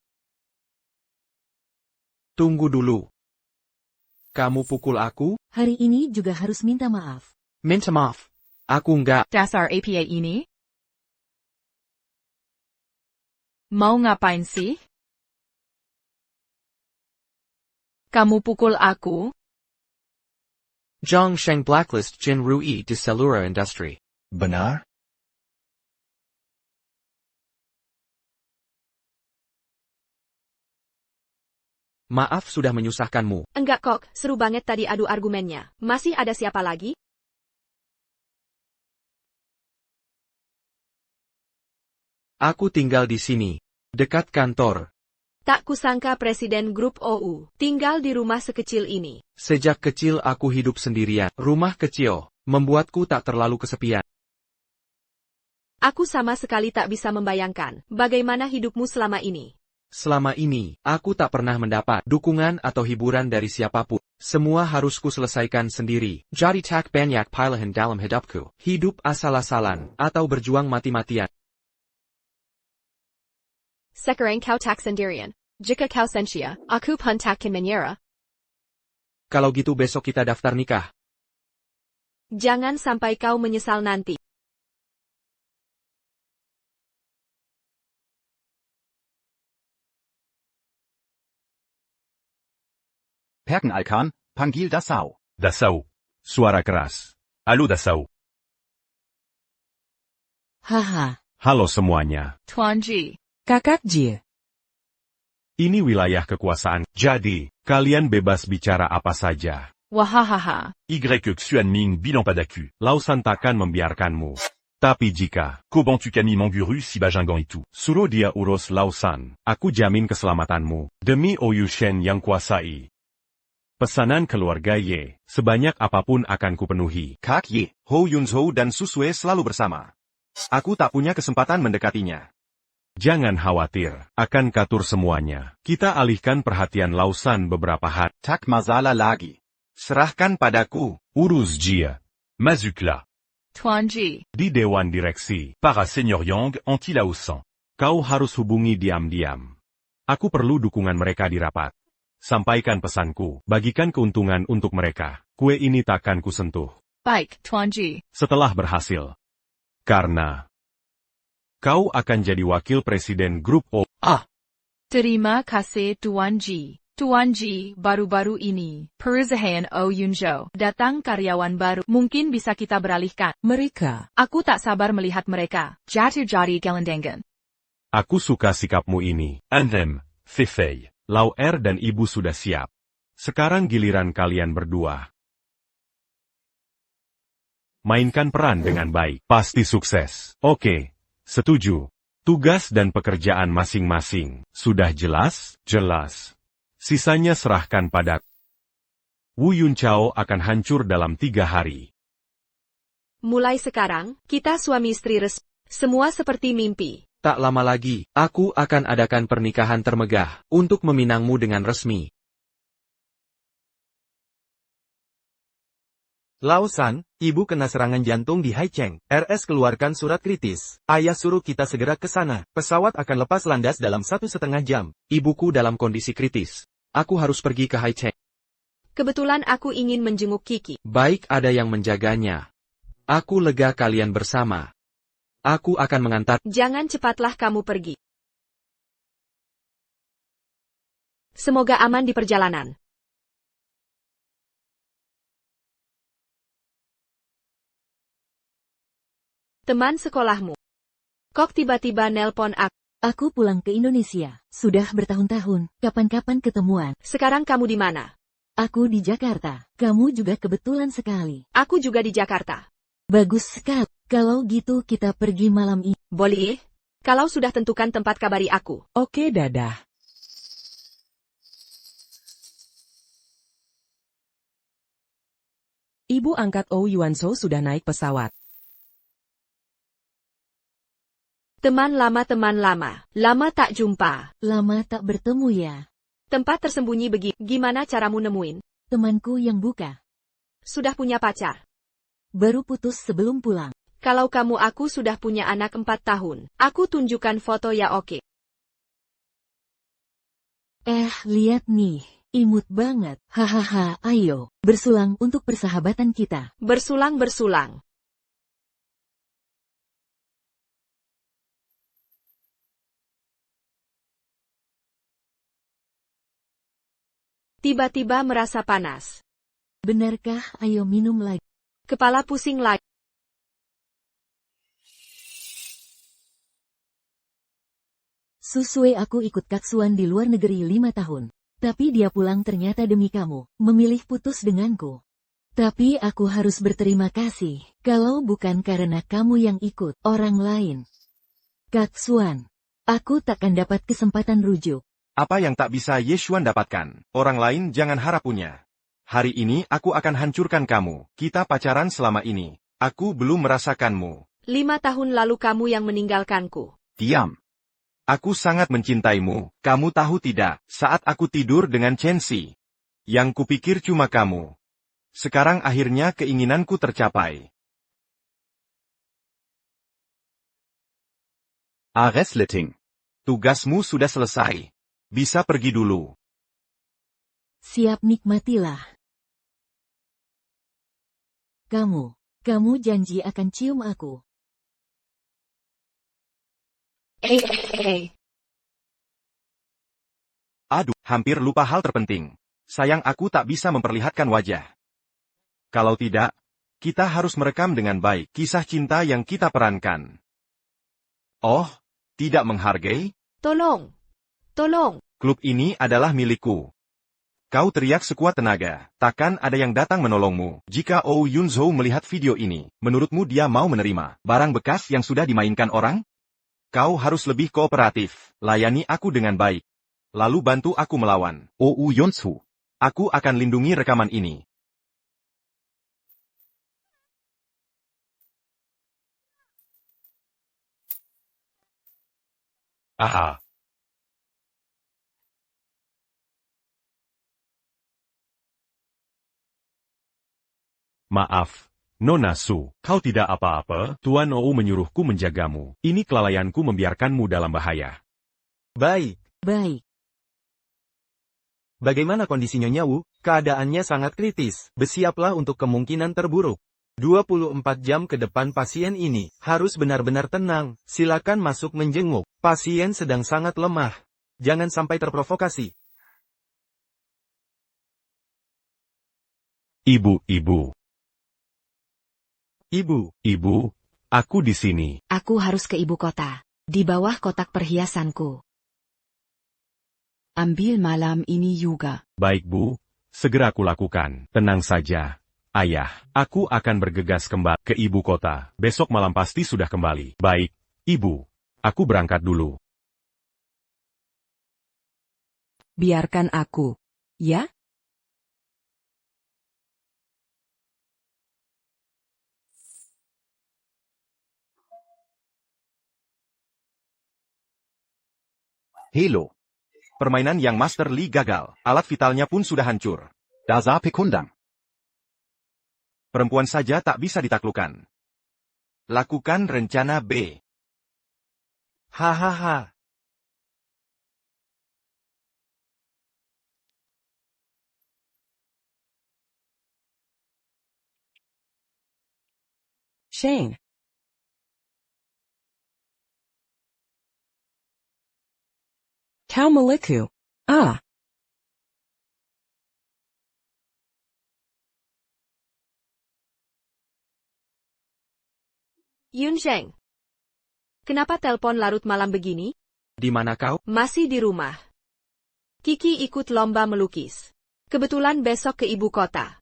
Tunggu dulu. Kamu pukul aku? Hari ini juga harus minta maaf. Minta maaf. Aku enggak. Dasar APA ini? Mau ngapain sih? Kamu pukul aku? Zhang Sheng blacklist Jin Rui de Celura Industry. Benar? Maaf sudah menyusahkanmu. Enggak kok, seru banget tadi adu argumennya. Masih ada siapa lagi? Aku tinggal di sini, dekat kantor. Tak kusangka Presiden Grup OU tinggal di rumah sekecil ini. Sejak kecil aku hidup sendirian. Rumah kecil membuatku tak terlalu kesepian. Aku sama sekali tak bisa membayangkan bagaimana hidupmu selama ini. Selama ini, aku tak pernah mendapat dukungan atau hiburan dari siapapun. Semua harus kuselesaikan sendiri. Jadi tak banyak pilihan dalam hidupku. Hidup asal-asalan atau berjuang mati-matian. Sekarang kau tak sendirian. Jika kau sensia, aku pun takkan menyerah. Kalau gitu besok kita daftar nikah. Jangan sampai kau menyesal nanti. Perkenalkan, panggil Dasau. Dasau. Suara keras. Halo Dasau. Haha. Halo semuanya. Tuan Ji. Kakak Jie. Ini wilayah kekuasaan, jadi, kalian bebas bicara apa saja. Wahahaha. Xuan Ming bilan padaku. Lausan takkan membiarkanmu. Tapi jika, comment tu kami mengguru si Bajanggan itu, suruh dia urus Lausan, aku jamin keselamatanmu. Demi Oyu Shen yang kuasai. Pesanan keluarga Ye, sebanyak apapun akan kupenuhi. Kak Ye, Ho Yunzhou dan Susue selalu bersama. Aku tak punya kesempatan mendekatinya. Jangan khawatir, akan katur semuanya. Kita alihkan perhatian Lausan beberapa hari. Tak masalah lagi. Serahkan padaku. Urus Jia. Mazukla. Tuan Ji. Di Dewan Direksi, para Senior Yang anti Lausan. Kau harus hubungi diam-diam. Aku perlu dukungan mereka di rapat. Sampaikan pesanku, bagikan keuntungan untuk mereka. Kue ini takkan kusentuh. Baik, Tuan Ji. Setelah berhasil. Karena kau akan jadi wakil presiden grup O. Terima kasih Tuan Ji. Tuan Ji, baru-baru ini, perusahaan O Yunzhou datang karyawan baru. Mungkin bisa kita beralihkan. Mereka. Aku tak sabar melihat mereka. Jatuh jadi gelandangan. Aku suka sikapmu ini. Andem, Fei, Lau Er dan Ibu sudah siap. Sekarang giliran kalian berdua. Mainkan peran dengan baik. Pasti sukses. Oke. Setuju. Tugas dan pekerjaan masing-masing. Sudah jelas? Jelas. Sisanya serahkan padaku. Wu Yunchao akan hancur dalam 3 hari. Mulai sekarang, kita suami istri resmi. Semua seperti mimpi. Tak lama lagi, aku akan adakan pernikahan termegah untuk meminangmu dengan resmi. Lausan, ibu kena serangan jantung di Haicheng. RS keluarkan surat kritis. Ayah suruh kita segera ke sana. Pesawat akan lepas landas dalam 1,5 jam. Ibuku dalam kondisi kritis. Aku harus pergi ke Haicheng. Kebetulan aku ingin menjenguk Kiki. Baik, ada yang menjaganya. Aku lega kalian bersama. Aku akan mengantar. Jangan cepatlah kamu pergi. Semoga aman di perjalanan. Teman sekolahmu. Kok tiba-tiba nelpon aku? Aku pulang ke Indonesia. Sudah bertahun-tahun. Kapan-kapan ketemuan. Sekarang kamu di mana? Aku di Jakarta. Kamu juga kebetulan sekali. Aku juga di Jakarta. Bagus sekali. Kalau gitu kita pergi malam ini. Boleh? Kalau sudah tentukan tempat kabari aku. Oke, dadah. Ibu angkat Oh Yuanzhou sudah naik pesawat. Teman lama. Lama tak jumpa. Lama tak bertemu ya. Tempat tersembunyi begini. Gimana caramu nemuin? Temanku yang buka. Sudah punya pacar? Baru putus sebelum pulang. Kalau kamu aku sudah punya anak 4 tahun. Aku tunjukkan foto ya oke. Lihat nih. Imut banget. Hahaha, ayo. Bersulang untuk persahabatan kita. Bersulang. Tiba-tiba merasa panas. Benarkah? Ayo minum lagi. Kepala pusing lagi. Susue aku ikut kaksuan di luar negeri 5 tahun. Tapi dia pulang ternyata demi kamu, memilih putus denganku. Tapi aku harus berterima kasih, kalau bukan karena kamu yang ikut, orang lain. Kaksuan. Aku takkan dapat kesempatan rujuk. Apa yang tak bisa Ye Xuan dapatkan, orang lain jangan harap punya. Hari ini aku akan hancurkan kamu. Kita pacaran selama ini. Aku belum merasakanmu. 5 tahun lalu kamu yang meninggalkanku. Diam. Aku sangat mencintaimu. Kamu tahu tidak, saat aku tidur dengan Chen Si, yang kupikir cuma kamu. Sekarang akhirnya keinginanku tercapai. Resleting. Tugasmu sudah selesai. Bisa pergi dulu. Siap, nikmatilah. Kamu janji akan cium aku. Aduh, hampir lupa hal terpenting. Sayang aku tak bisa memperlihatkan wajah. Kalau tidak, kita harus merekam dengan baik kisah cinta yang kita perankan. Oh, tidak menghargai? Tolong! Tolong! Klub ini adalah milikku. Kau teriak sekuat tenaga, takkan ada yang datang menolongmu. Jika Oh Yunzhou melihat video ini, menurutmu dia mau menerima barang bekas yang sudah dimainkan orang? Kau harus lebih kooperatif, layani aku dengan baik. Lalu bantu aku melawan. Oh Yunzhou. Aku akan lindungi rekaman ini. Aha. Maaf, Nona Su, kau tidak apa-apa, Tuan Ou menyuruhku menjagamu. Ini kelalaianku membiarkanmu dalam bahaya. Baik. Baik. Bagaimana kondisi Nyonya Wu? Keadaannya sangat kritis. Bersiaplah untuk kemungkinan terburuk. 24 jam ke depan pasien ini harus benar-benar tenang. Silakan masuk menjenguk. Pasien sedang sangat lemah. Jangan sampai terprovokasi. Ibu. Ibu, aku di sini. Aku harus ke ibu kota. Di bawah kotak perhiasanku. Ambil malam ini juga. Baik Bu, segera aku lakukan. Tenang saja. Ayah, aku akan bergegas kembali ke ibu kota. Besok malam pasti sudah kembali. Baik, Ibu. Aku berangkat dulu. Biarkan aku. Ya? Hello. Permainan yang Master Li gagal. Alat vitalnya pun sudah hancur. Dasar pekundang. Perempuan saja tak bisa ditaklukkan. Lakukan rencana B. Hahaha. Shane. Kau milikku. Yunsheng. Kenapa telepon larut malam begini? Di mana kau? Masih di rumah. Kiki ikut lomba melukis. Kebetulan besok ke ibu kota.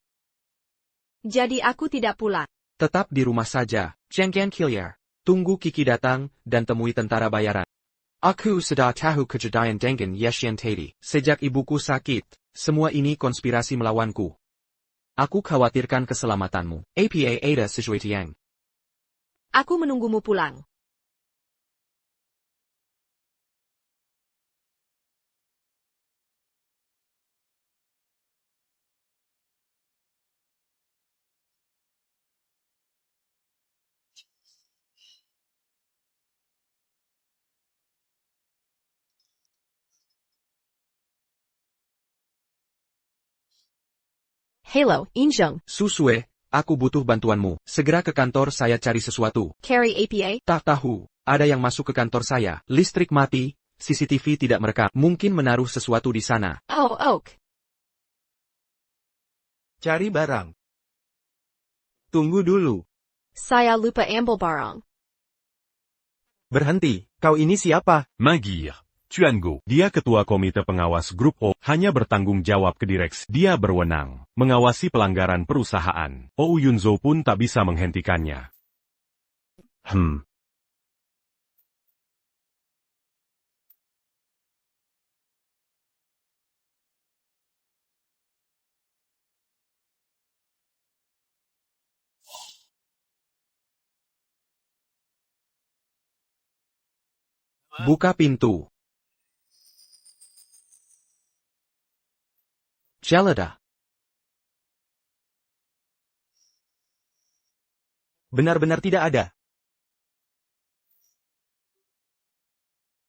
Jadi aku tidak pulang. Tetap di rumah saja, Zhengqian Kilier. Tunggu Kiki datang, dan temui tentara bayaran. Aku sudah tahu kejadian dengan Yeshian Tadi. Sejak ibuku sakit, semua ini konspirasi melawanku. Aku khawatirkan keselamatanmu. Apa ada sesuatu? Aku menunggumu pulang. Hello, Injeng. Susue, aku butuh bantuanmu. Segera ke kantor saya cari sesuatu. Carry APA? Tak tahu, ada yang masuk ke kantor saya. Listrik mati, CCTV tidak merekam. Mungkin menaruh sesuatu di sana. Oh, Oak. Cari barang. Tunggu dulu. Saya lupa ambil barang. Berhenti, kau ini siapa? Magir. Chuango, dia ketua komite pengawas grup O, hanya bertanggung jawab ke direksi. Dia berwenang mengawasi pelanggaran perusahaan. Oh Yunzhou pun tak bisa menghentikannya. Buka pintu. Jelada. Benar-benar tidak ada.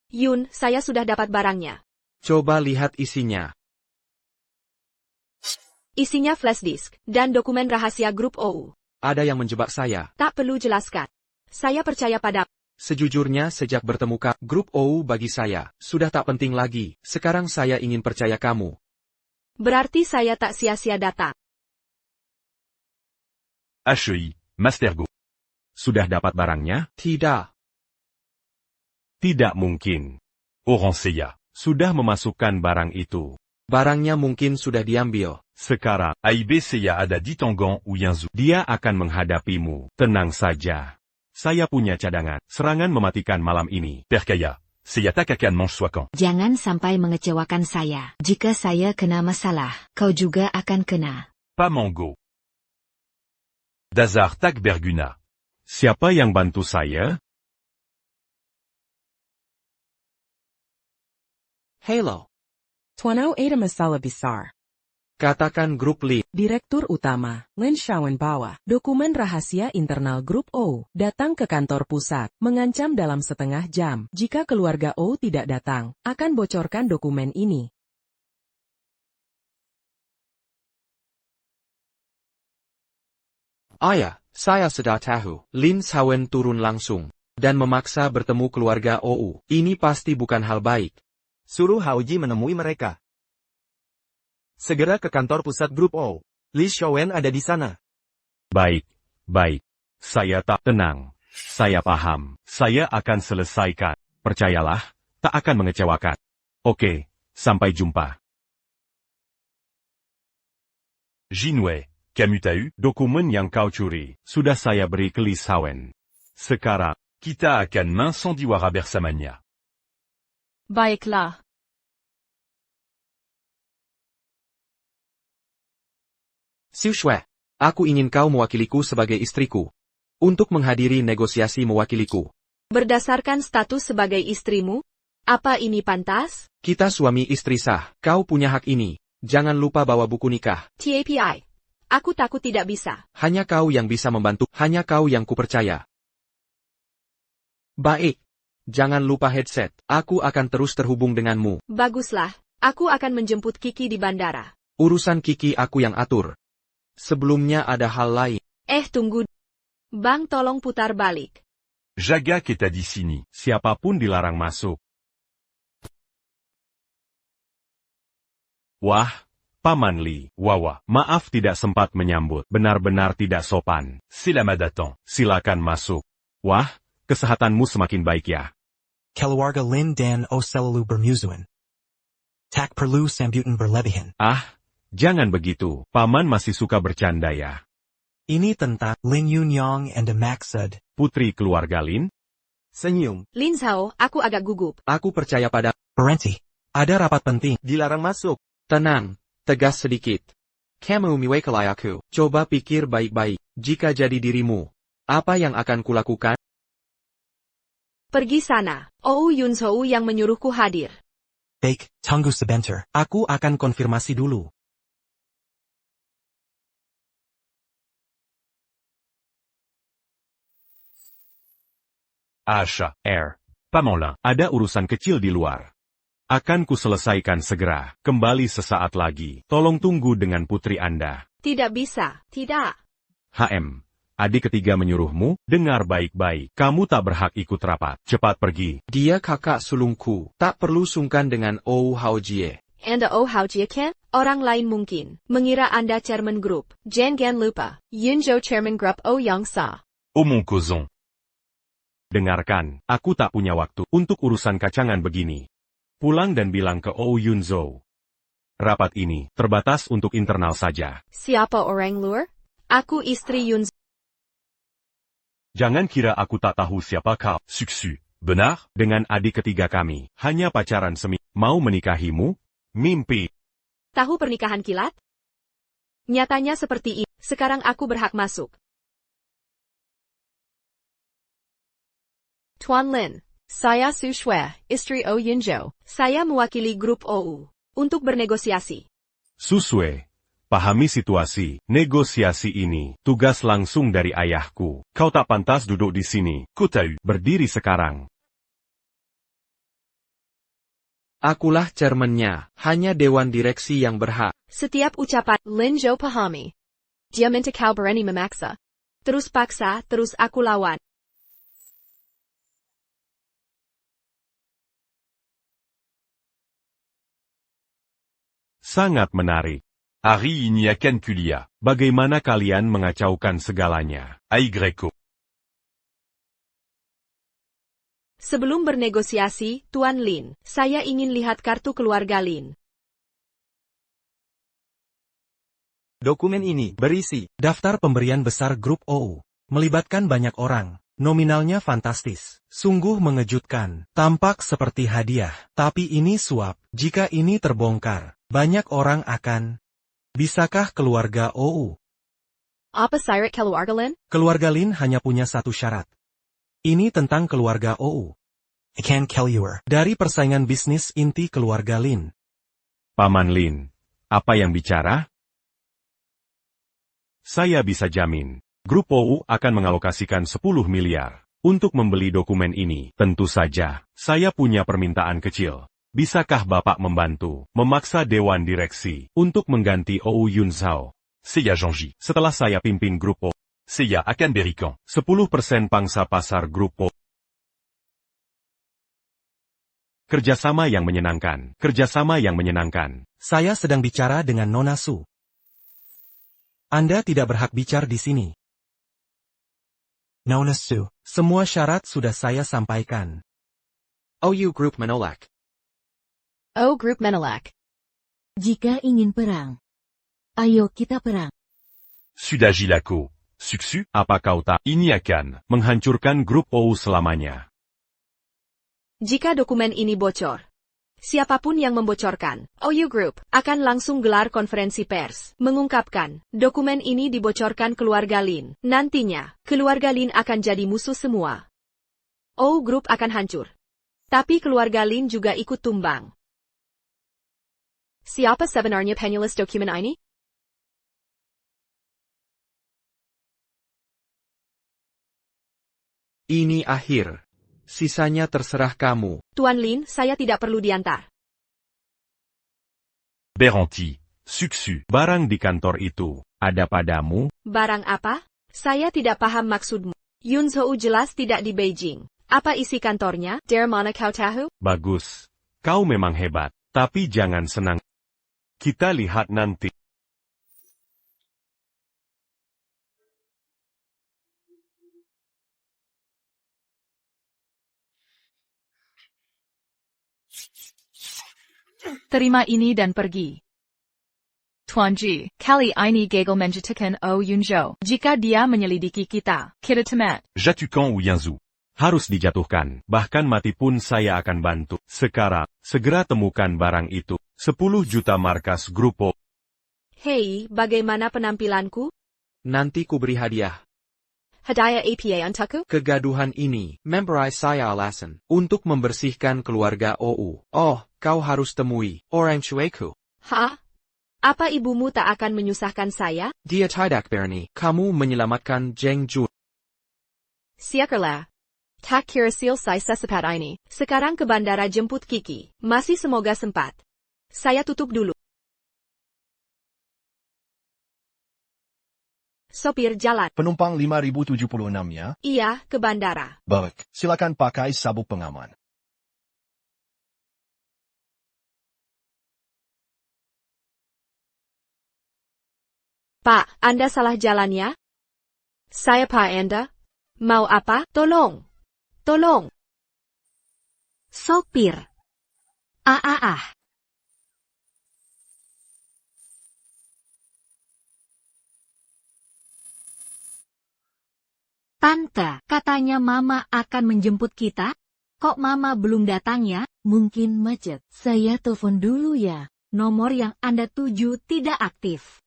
Yun, saya sudah dapat barangnya. Coba lihat isinya. Isinya flash disk dan dokumen rahasia grup OU. Ada yang menjebak saya. Tak perlu jelaskan. Saya percaya pada. Sejujurnya sejak bertemu grup OU bagi saya, sudah tak penting lagi. Sekarang saya ingin percaya kamu. Berarti saya tak sia-sia datang. HEI, Master Go. Sudah dapat barangnya? Tidak. Tidak mungkin. Oranseya sudah memasukkan barang itu. Barangnya mungkin sudah diambil. Sekarang, Aibeseya ada di Tonggon Uyanzu. Dia akan menghadapimu. Tenang saja. Saya punya cadangan. Serangan mematikan malam ini. Perkaya, saya tak akan mensuakan. Jangan sampai mengecewakan saya. Jika saya kena masalah, kau juga akan kena. Pamango. Dazar tak berguna. Siapa yang bantu saya? Halo. Tuano Ada Masalah Besar. Katakan grup Li. Direktur Utama, Lin Shawenbawa, dokumen rahasia internal grup O, datang ke kantor pusat, mengancam dalam setengah jam. Jika keluarga O tidak datang, akan bocorkan dokumen ini. Ayah, saya sudah tahu. Lin Shawen turun langsung dan memaksa bertemu keluarga OU. Ini pasti bukan hal baik. Suruh Haoji menemui mereka. Segera ke kantor pusat grup O. Li Shawen ada di sana. Baik, baik. Saya tak tenang. Saya paham. Saya akan selesaikan. Percayalah, tak akan mengecewakan. Oke, sampai jumpa. Jinwei, kamu tahu, dokumen yang kau curi, sudah saya beri ke Li Shawen. Sekarang, kita akan mensandiwara bersamanya. Baiklah. Xiu Shui, aku ingin kau mewakiliku sebagai istriku. Untuk menghadiri negosiasi mewakiliku. Berdasarkan status sebagai istrimu, apa ini pantas? Kita suami istri sah, kau punya hak ini. Jangan lupa bawa buku nikah. TAPI. Aku takut tidak bisa. Hanya kau yang bisa membantu, hanya kau yang kupercaya. Baik. Jangan lupa headset, aku akan terus terhubung denganmu. Baguslah, aku akan menjemput Kiki di bandara. Urusan Kiki aku yang atur. Sebelumnya ada hal lain. Tunggu. Bang tolong putar balik. Jaga kita di sini, siapapun dilarang masuk. Wah, Paman Li, Wawa, maaf tidak sempat menyambut, benar-benar tidak sopan. Selamat datang, silakan masuk. Wah, kesehatanmu semakin baik ya. Keluarga Lin dan O selalu bermusuhan. Tak perlu sambutan berlebihan. Jangan begitu, Paman masih suka bercanda ya. Ini tentang Lin Yunyang and Maksud. Putri keluarga Lin? Senyum. Lin Zhao, aku agak gugup. Aku percaya pada... Berhenti. Ada rapat penting. Dilarang masuk. Tenang, tegas sedikit. Kamu mewakili aku. Coba pikir baik-baik. Jika jadi dirimu, apa yang akan kulakukan? Pergi sana. OU Yunzhou yang menyuruhku hadir. Baik, tunggu sebentar. Aku akan konfirmasi dulu. Asha, Paman, ada urusan kecil di luar. Akan kuselesaikan segera, kembali sesaat lagi. Tolong tunggu dengan putri Anda. Tidak bisa, tidak. Adik ketiga menyuruhmu, dengar baik-baik. Kamu tak berhak ikut rapat. Cepat pergi. Dia kakak sulungku, tak perlu sungkan dengan Ou Haojie. Anda Oh Haojie kan? Orang lain mungkin mengira Anda chairman grup. Jangan lupa, Yunzhou chairman grup O Yang Sa. Omong kosong. Dengarkan, aku tak punya waktu untuk urusan kacangan begini. Pulang dan bilang ke Ou Yunzhou. Rapat ini terbatas untuk internal saja. Siapa orang luar? Aku istri Yunzhou. Jangan kira aku tak tahu siapa kau. Suksu, benar? Dengan adik ketiga kami, hanya pacaran mau menikahimu? Mimpi. Tahu pernikahan kilat? Nyatanya seperti ini. Sekarang aku berhak masuk. Tuan Lin, Saya Su Shui, istri O Yunzhou. Saya mewakili grup OU untuk bernegosiasi. Susue, pahami situasi, negosiasi ini, tugas langsung dari ayahku. Kau tak pantas duduk di sini, ku tahu. Berdiri sekarang. Akulah chairman-nya, hanya dewan direksi yang berhak. Setiap ucapan Lin Zhou pahami. Dia minta kau berani memaksa. Terus paksa, terus aku lawan. Sangat menarik. Harry il n'y a qu'un Kulia. Bagaimana kalian mengacaukan segalanya? Aigreko. Sebelum bernegosiasi, Tuan Lin, saya ingin lihat kartu keluarga Lin. Dokumen ini berisi daftar pemberian besar grup OU. Melibatkan banyak orang. Nominalnya fantastis. Sungguh mengejutkan. Tampak seperti hadiah. Tapi ini suap. Jika ini terbongkar, banyak orang akan... Bisakah keluarga OU? Apa syarat keluarga Lin? Keluarga Lin hanya punya satu syarat. Ini tentang keluarga OU. I can't kill you. Dari persaingan bisnis inti keluarga Lin. Paman Lin, apa yang bicara? Saya bisa jamin, grup OU akan mengalokasikan 10 miliar untuk membeli dokumen ini. Tentu saja, saya punya permintaan kecil. Bisakah Bapak membantu, memaksa Dewan Direksi untuk mengganti OU Yunzhou? Seiya Zhangji. Setelah saya pimpin grup OU, Seiya akan berikan 10% pangsa pasar grup OU. Kerjasama yang menyenangkan, kerjasama yang menyenangkan. Saya sedang bicara dengan Nona Su. Anda tidak berhak bicara di sini. Nona Su, semua syarat sudah saya sampaikan. OU Group menolak. O Group menolak. Jika ingin perang, ayo kita perang. Sudagilako. Suksu. Apa kau tak? Ini akan menghancurkan grup OU selamanya. Jika dokumen ini bocor, siapapun yang membocorkan, OU Group akan langsung gelar konferensi pers, mengungkapkan, dokumen ini dibocorkan keluarga Lin. Nantinya, keluarga Lin akan jadi musuh semua. OU Group akan hancur. Tapi keluarga Lin juga ikut tumbang. Siapa sebenarnya penulis dokumen ini? Ini akhir. Sisanya terserah kamu. Tuan Lin, saya tidak perlu diantar. Beranti. Suksu. Barang di kantor itu, ada padamu? Barang apa? Saya tidak paham maksudmu. Yunzhou jelas tidak di Beijing. Apa isi kantornya? Dari mana kau tahu? Bagus. Kau memang hebat. Tapi jangan senang. Kita lihat nanti. Terima ini dan pergi. Tuan Ji, kali ini gagal menjatuhkan O Yunzhou. Jika dia menyelidiki kita temat. Jatuhkan Ou Yunzhou. Harus dijatuhkan, bahkan mati pun saya akan bantu. Sekarang, segera temukan barang itu. 10 juta markas grup OU. Hei, bagaimana penampilanku? Nanti ku beri hadiah. Hadiah APA untukku? Kegaduhan ini, memorize saya alasan, untuk membersihkan keluarga OU. Oh, kau harus temui orang cueku. Hah? Apa ibumu tak akan menyusahkan saya? Dia tidak berani. Kamu menyelamatkan Zheng Jun. Syukurlah. Tak kira selesai secepat ini. Sekarang ke bandara jemput Kiki. Masih semoga sempat. Saya tutup dulu. Sopir jalan. Penumpang 5076 ya? Iya, ke bandara. Baik, silakan pakai sabuk pengaman. Pak, Anda salah jalan ya? Saya Pak Anda. Mau apa? Tolong. Tolong. Sopir. Ah. Tante, katanya Mama akan menjemput kita? Kok Mama belum datang ya? Mungkin macet. Saya telepon dulu ya. Nomor yang Anda tuju tidak aktif.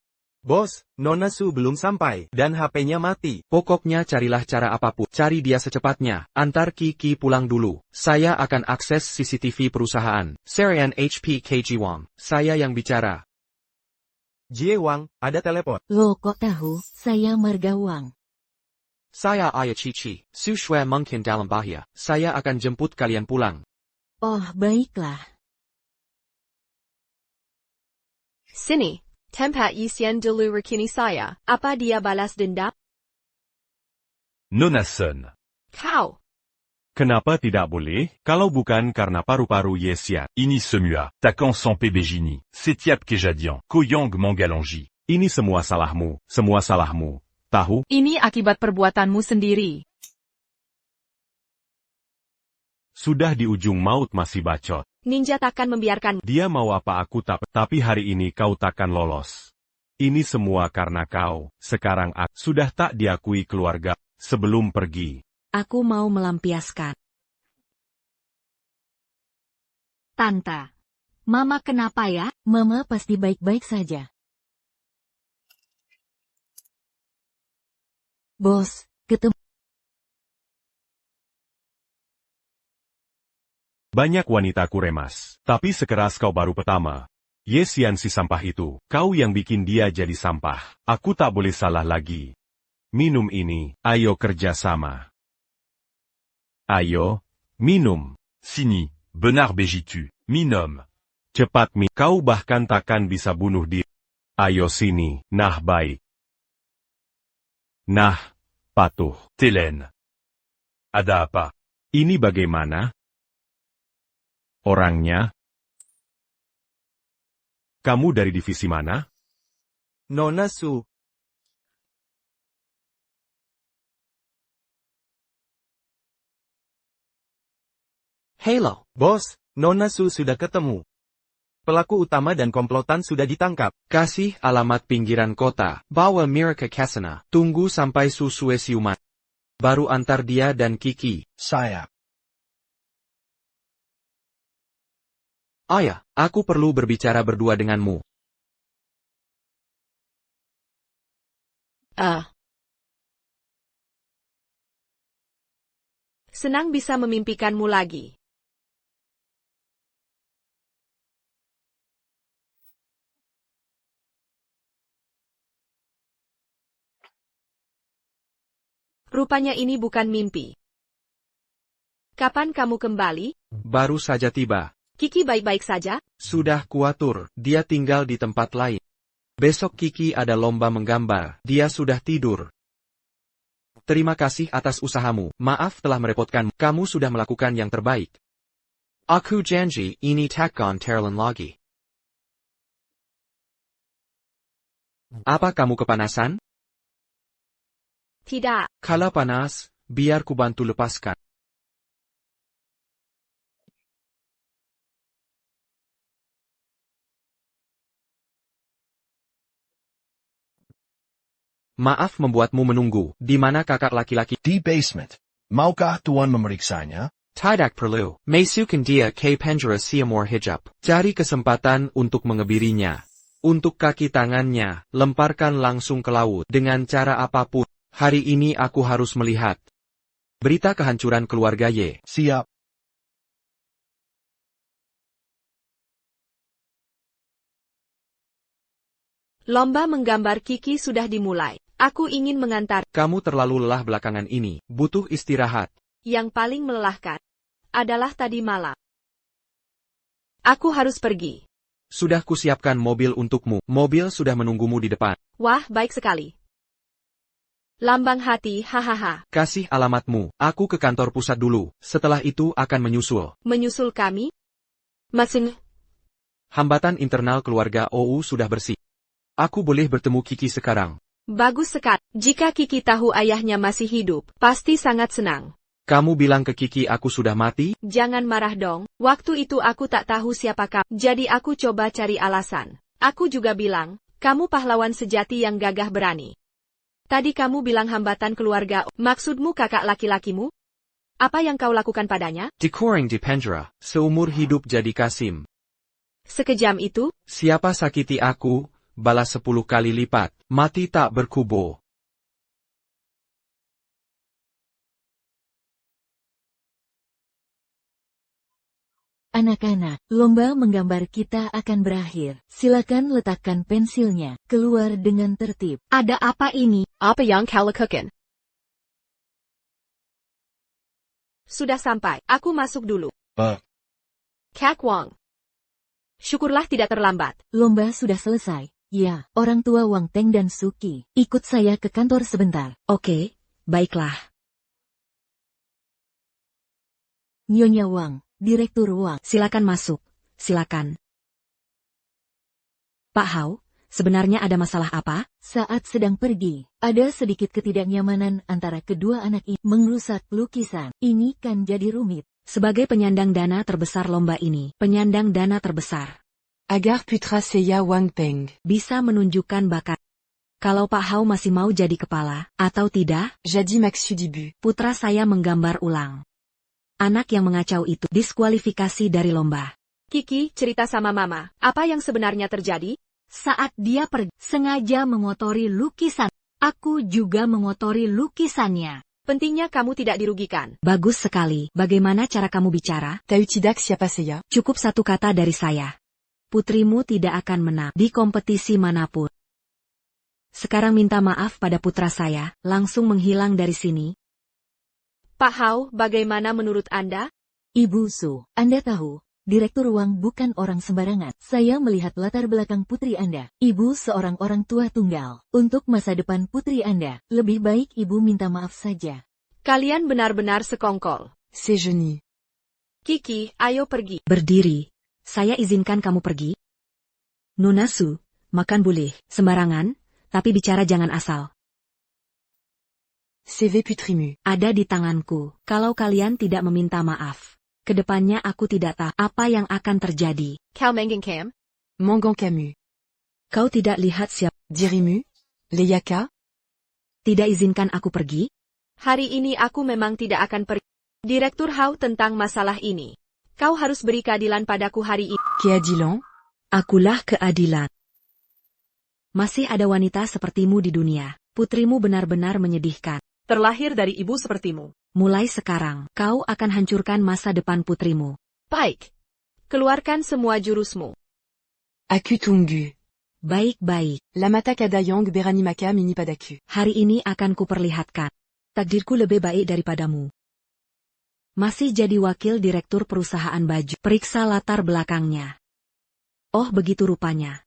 Bos, Nona Su belum sampai, dan HP-nya mati. Pokoknya carilah cara apapun. Cari dia secepatnya. Antar Kiki pulang dulu. Saya akan akses CCTV perusahaan. Serian HP KG Wang. Saya yang bicara. Jie Wang, ada telepon. Lo kok tahu, saya Marga Wang. Saya Ayah Cici. Su Shui mungkin dalam bahaya. Saya akan jemput kalian pulang. Oh, baiklah. Sini, tempat Yisian dulu rekini saya. Apa dia balas dendam? Nona Sun. Kau. Kenapa tidak boleh? Kalau bukan karena paru-paru Yesia. Ini semua, takkan sans PBJini, setiap kejadian, koyong mangalongi. Ini semua salahmu, semua salahmu. Tahu? Ini akibat perbuatanmu sendiri. Sudah di ujung maut masih bacot. Ninja takkan membiarkan. Dia mau apa aku tak, tapi hari ini kau takkan lolos. Ini semua karena kau. Sekarang aku sudah tak diakui keluarga. Sebelum pergi. Aku mau melampiaskan. Tante. Mama kenapa ya? Mama pasti baik-baik saja. Bos, ketemu. Banyak wanitaku remas, tapi sekeras kau baru pertama. Yesian si sampah itu, kau yang bikin dia jadi sampah. Aku tak boleh salah lagi. Minum ini, ayo kerja sama. Ayo, minum. Sini, benar begitu, minum. Cepat kau bahkan takkan bisa bunuh diri. Ayo sini, nah baik. Nah, patuh. Telen. Ada apa? Ini bagaimana? Orangnya? Kamu dari divisi mana? Nona Su. Halo. Bos, Nona Su sudah ketemu. Pelaku utama dan komplotan sudah ditangkap. Kasih alamat pinggiran kota. Bawa Mira ke Kasana. Tunggu sampai Susue siuman. Baru antar dia dan Kiki. Saya. Ayah, aku perlu berbicara berdua denganmu. Senang bisa memimpikanmu lagi. Rupanya ini bukan mimpi. Kapan kamu kembali? Baru saja tiba. Kiki baik-baik saja? Sudah kuatur, dia tinggal di tempat lain. Besok Kiki ada lomba menggambar, dia sudah tidur. Terima kasih atas usahamu, maaf telah merepotkan, kamu sudah melakukan yang terbaik. Aku janji, ini takkan terulang lagi. Apa kamu kepanasan? Tidak. Kalau panas, biar ku bantu lepaskan. Maaf membuatmu menunggu. Di mana kakak laki-laki? Di basement. Maukah Tuan memeriksanya? Tidak perlu. Masukkan dia ke penjara Siamor hijab. Cari kesempatan untuk mengebirinya. Untuk kaki tangannya, lemparkan langsung ke laut. Dengan cara apapun. Hari ini aku harus melihat. Berita kehancuran keluarga Ye. Siap. Lomba menggambar Kiki sudah dimulai. Aku ingin mengantar. Kamu terlalu lelah belakangan ini. Butuh istirahat. Yang paling melelahkan adalah tadi malam. Aku harus pergi. Sudah kusiapkan mobil untukmu. Mobil sudah menunggumu di depan. Wah, baik sekali. Lambang hati, hahaha. Kasih alamatmu. Aku ke kantor pusat dulu. Setelah itu akan menyusul. Menyusul kami? Mesin. Hambatan internal keluarga OU sudah bersih. Aku boleh bertemu Kiki sekarang. Bagus sekali. Jika Kiki tahu ayahnya masih hidup, pasti sangat senang. Kamu bilang ke Kiki aku sudah mati? Jangan marah dong. Waktu itu aku tak tahu siapa kamu. Jadi aku coba cari alasan. Aku juga bilang, kamu pahlawan sejati yang gagah berani. Tadi kamu bilang hambatan keluarga. Maksudmu kakak laki-lakimu? Apa yang kau lakukan padanya? Dikurang di penjara. Seumur hidup jadi Kasim. Sekejam itu? Siapa sakiti aku, balas 10 kali lipat, mati tak berkubo. Anak-anak, lomba menggambar kita akan berakhir. Silakan letakkan pensilnya. Keluar dengan tertib. Ada apa ini? Apa yang kau lakukan? Sudah sampai. Aku masuk dulu. Kak Wang. Syukurlah tidak terlambat. Lomba sudah selesai. Ya, orang tua Wang Teng dan Suki. Ikut saya ke kantor sebentar. Oke, baiklah. Nyonya Wang, Direktur Wang. Silakan masuk. Silakan. Pak Hao, sebenarnya ada masalah apa? Saat sedang pergi, ada sedikit ketidaknyamanan antara kedua anak ini merusak lukisan. Ini kan jadi rumit. Sebagai penyandang dana terbesar lomba ini, penyandang dana terbesar, Agar Putra Seya Wang Peng. bisa menunjukkan bakat. Kalau Pak Hao masih mau jadi kepala, atau tidak, Jadi Maxu Dibu. putra saya menggambar ulang. Anak yang mengacau itu diskualifikasi dari lomba. Kiki, cerita sama Mama. Apa yang sebenarnya terjadi? Saat dia pergi, sengaja mengotori lukisan. Aku juga mengotori lukisannya. Pentingnya kamu tidak dirugikan. Bagus sekali. Bagaimana cara kamu bicara? Tautidak siapa Seya? Cukup satu kata dari saya. Putrimu tidak akan menang di kompetisi manapun. Sekarang minta maaf pada putra saya, langsung menghilang dari sini. Pak Hao, bagaimana menurut Anda? Ibu Su, Anda tahu, Direktur Wang bukan orang sembarangan. Saya melihat latar belakang putri Anda. Ibu seorang orang tua tunggal. Untuk masa depan putri Anda, lebih baik ibu minta maaf saja. Kalian benar-benar sekongkol. C'est génie. Kiki, ayo pergi. Berdiri. Saya izinkan kamu pergi. Nona Su, makan boleh, sembarangan, tapi bicara jangan asal. CV Putrimu. Ada di tanganku. Kalau kalian tidak meminta maaf, kedepannya aku tidak tahu apa yang akan terjadi. Kau Menggeng Cam? Mangan Camus. Kau tidak lihat siapa? Dirimu? Leyaka? Tidak izinkan aku pergi? Hari ini aku memang tidak akan pergi. Direktur Hao tentang masalah ini. Kau harus beri keadilan padaku hari ini. Keadilan? Akulah keadilan. Masih ada wanita sepertimu di dunia. Putrimu benar-benar menyedihkan. Terlahir dari ibu sepertimu. Mulai sekarang, kau akan hancurkan masa depan putrimu. Baik. Keluarkan semua jurusmu. Aku tunggu. Baik-baik. Lamata kadayang beranimaka mini padaku. Hari ini akan kuperlihatkan. Takdirku lebih baik daripadamu. Masih jadi wakil direktur perusahaan baju. Periksa latar belakangnya. Oh begitu rupanya.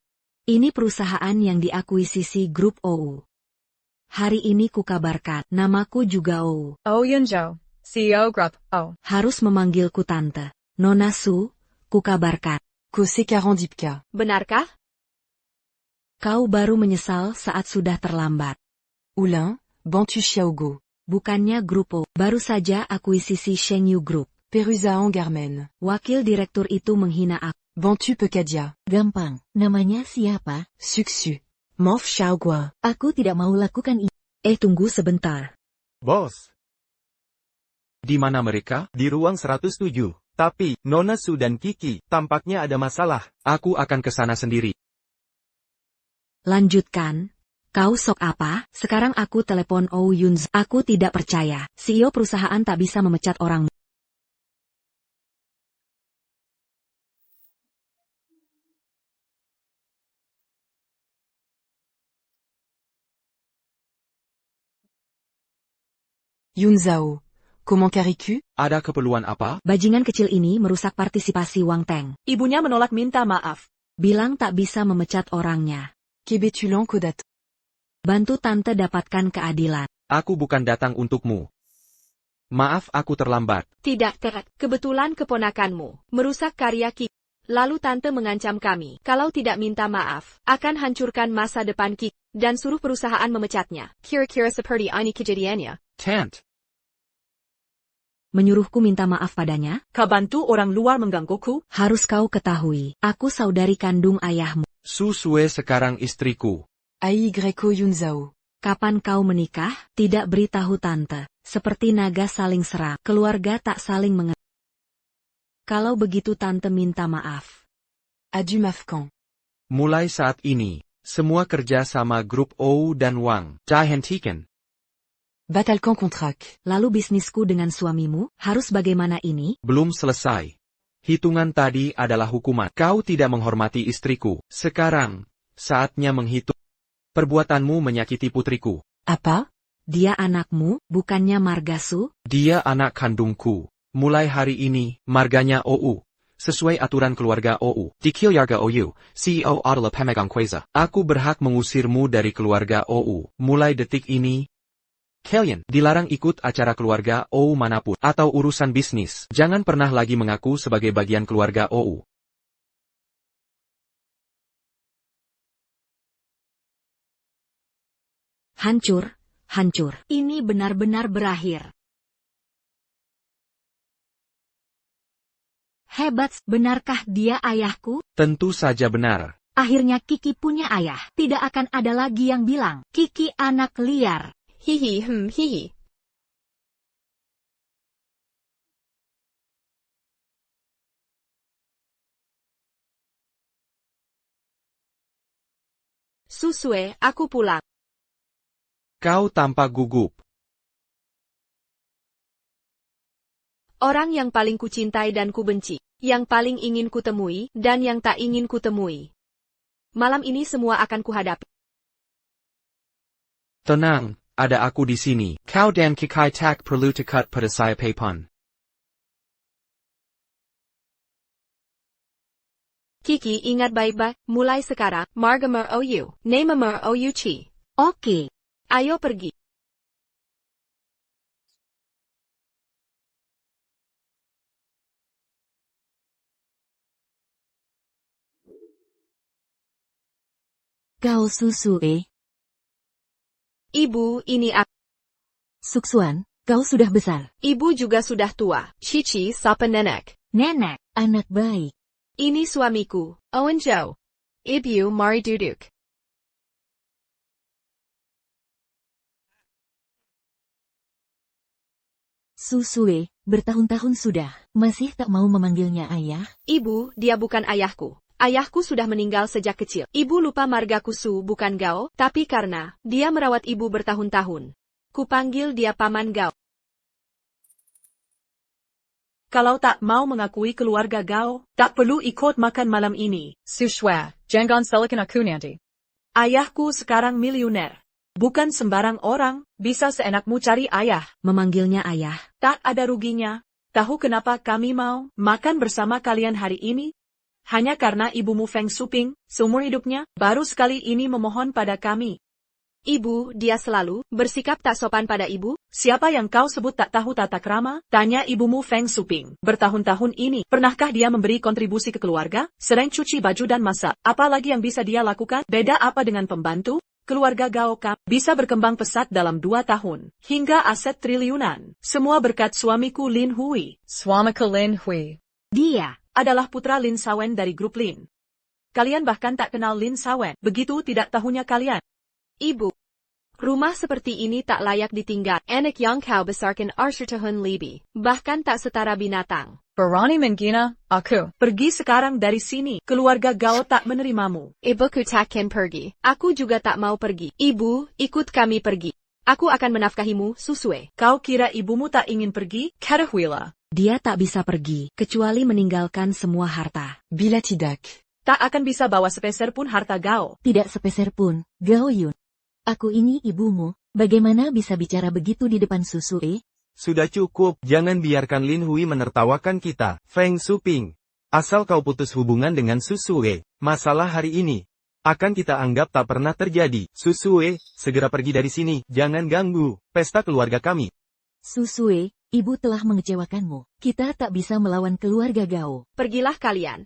Ini perusahaan yang diakuisisi grup OU. Hari ini kukabarkan, namaku juga OU. Oh Yunzhou, CEO Group O. Harus memanggilku tante. Nona Su, kukabarkan. Kose 40 dipka. Benarkah? Kau baru menyesal saat sudah terlambat. Oulin, Bantu Xiaogo. Bukannya grup O, baru saja akuisisi Shengyu Group. Peruzaan Garmen. Wakil direktur itu menghina aku. Bantu Pekadia. Gampang, namanya siapa? Suksu. Mof Xiaogua. Aku tidak mau lakukan ini. Tunggu sebentar. Bos. Di mana mereka? Di ruang 107. Tapi, Nona Su dan Kiki, tampaknya ada masalah. Aku akan ke sana sendiri. Lanjutkan. Kau sok apa? Sekarang aku telepon Oh Yunz. Aku tidak percaya. CEO perusahaan tak bisa memecat orang. Yunzhao. Comment carry-tu? Ada keperluan apa? Bajingan kecil ini merusak partisipasi Wang Teng. Ibunya menolak minta maaf. Bilang tak bisa memecat orangnya. Kebetulan kodat. Bantu tante dapatkan keadilan. Aku bukan datang untukmu. Maaf aku terlambat. Tidak, kebetulan keponakanmu merusak karya Kiki. Lalu tante mengancam kami, kalau tidak minta maaf, akan hancurkan masa depan Kiki, dan suruh perusahaan memecatnya. Kira-kira seperti ini kejadiannya. Tant. Menyuruhku minta maaf padanya? Kau bantu orang luar menggangguku? Harus kau ketahui, aku saudari kandung ayahmu. Susue sekarang istriku. Ai Greco Yunzhao. Kapan kau menikah? Tidak beritahu tante. Seperti naga saling serang, keluarga tak saling mengenal. Kalau begitu tante minta maaf. Adu mafkan. Mulai saat ini, Semua kerja sama grup Ou dan Wang. Dihentikan. Batalkan kontrak. Lalu bisnisku dengan suamimu, harus bagaimana ini? Belum selesai. Hitungan tadi adalah hukuman. Kau tidak menghormati istriku. Sekarang, saatnya menghitung. Perbuatanmu menyakiti putriku. Apa? Dia anakmu, bukannya Margasu? Dia anak kandungku. Mulai hari ini, marganya Ou. Sesuai aturan keluarga Ou. Dikilyarga Ou, CEO adalah pemegang kuasa. Aku berhak mengusirmu dari keluarga Ou. Mulai detik ini, kalian dilarang ikut acara keluarga Ou manapun, atau urusan bisnis. Jangan pernah lagi mengaku sebagai bagian keluarga Ou. Hancur, hancur. Ini benar-benar berakhir. Hebat, benarkah dia ayahku? Tentu saja benar. Akhirnya Kiki punya ayah. Tidak akan ada lagi yang bilang, Kiki anak liar. Hihi hihi. Susue, aku pulang. Kau tampak gugup. Orang yang paling kucintai dan kubenci, yang paling ingin kutemui, dan yang tak ingin kutemui. Malam ini semua akan kuhadapi. Tenang, ada aku di sini. Kau dan Kikai tak perlu tekad pada saya Pepon. Kiki ingat baik-baik, mulai sekarang, marga Ou, nama Ou Chi. Oke. Ayo pergi. Kau Susue. Ibu, ini aku. Suksuan, kau sudah besar. Ibu juga sudah tua. Cici sapa nenek. Nenek, anak baik. Ini suamiku, Owen Zhou. Ibu mari duduk. Susue, bertahun-tahun sudah, masih tak mau memanggilnya ayah? Ibu, dia bukan ayahku. Ayahku sudah meninggal sejak kecil. Ibu lupa marga Kusu bukan Gao, tapi karena dia merawat ibu bertahun-tahun. Kupanggil dia Paman Gao. Kalau tak mau mengakui keluarga Gao, tak perlu ikut makan malam ini. Sushwa, jangan salahkan aku nanti. Ayahku sekarang miliuner. Bukan sembarang orang, bisa seenakmu cari ayah. Memanggilnya ayah. Tak ada ruginya. Tahu kenapa kami mau makan bersama kalian hari ini? Hanya karena ibumu Feng Suping, seumur hidupnya, baru sekali ini memohon pada kami. Ibu, dia selalu bersikap tak sopan pada ibu. Siapa yang kau sebut tak tahu tata krama? Tanya ibumu Feng Suping. Bertahun-tahun ini, pernahkah dia memberi kontribusi ke keluarga? Sering cuci baju dan masak. Apalagi yang bisa dia lakukan? Beda apa dengan pembantu? Keluarga Gao Kam bisa berkembang pesat dalam 2 tahun, hingga aset triliunan. Semua berkat suamiku Lin Hui. Suamiku Lin Hui. Dia adalah putra Lin Sawen dari grup Lin. Kalian bahkan tak kenal Lin Sawen, begitu tidak tahunya kalian. Ibu, rumah seperti ini tak layak ditinggal. Anak yang kau besarkan Arsyatahun Libi, bahkan tak setara binatang. Berani menghina aku. Pergi sekarang dari sini, keluarga Gao tak menerimamu. Ibuku takkan pergi. Aku juga tak mau pergi. Ibu, ikut kami pergi. Aku akan menafkahimu, Susue. Kau kira ibumu tak ingin pergi? Katahuilah. Dia tak bisa pergi, kecuali meninggalkan semua harta. Bila tidak, tak akan bisa bawa sepeser pun harta Gao. Tidak sepeser pun, Gao Yun. Aku ini ibumu, bagaimana bisa bicara begitu di depan Susue? Sudah cukup, jangan biarkan Lin Hui menertawakan kita. Feng Suping, asal kau putus hubungan dengan Susue, masalah hari ini akan kita anggap tak pernah terjadi. Susue, segera pergi dari sini, jangan ganggu pesta keluarga kami. Susue, ibu telah mengecewakanmu. Kita tak bisa melawan keluarga Gao. Pergilah kalian.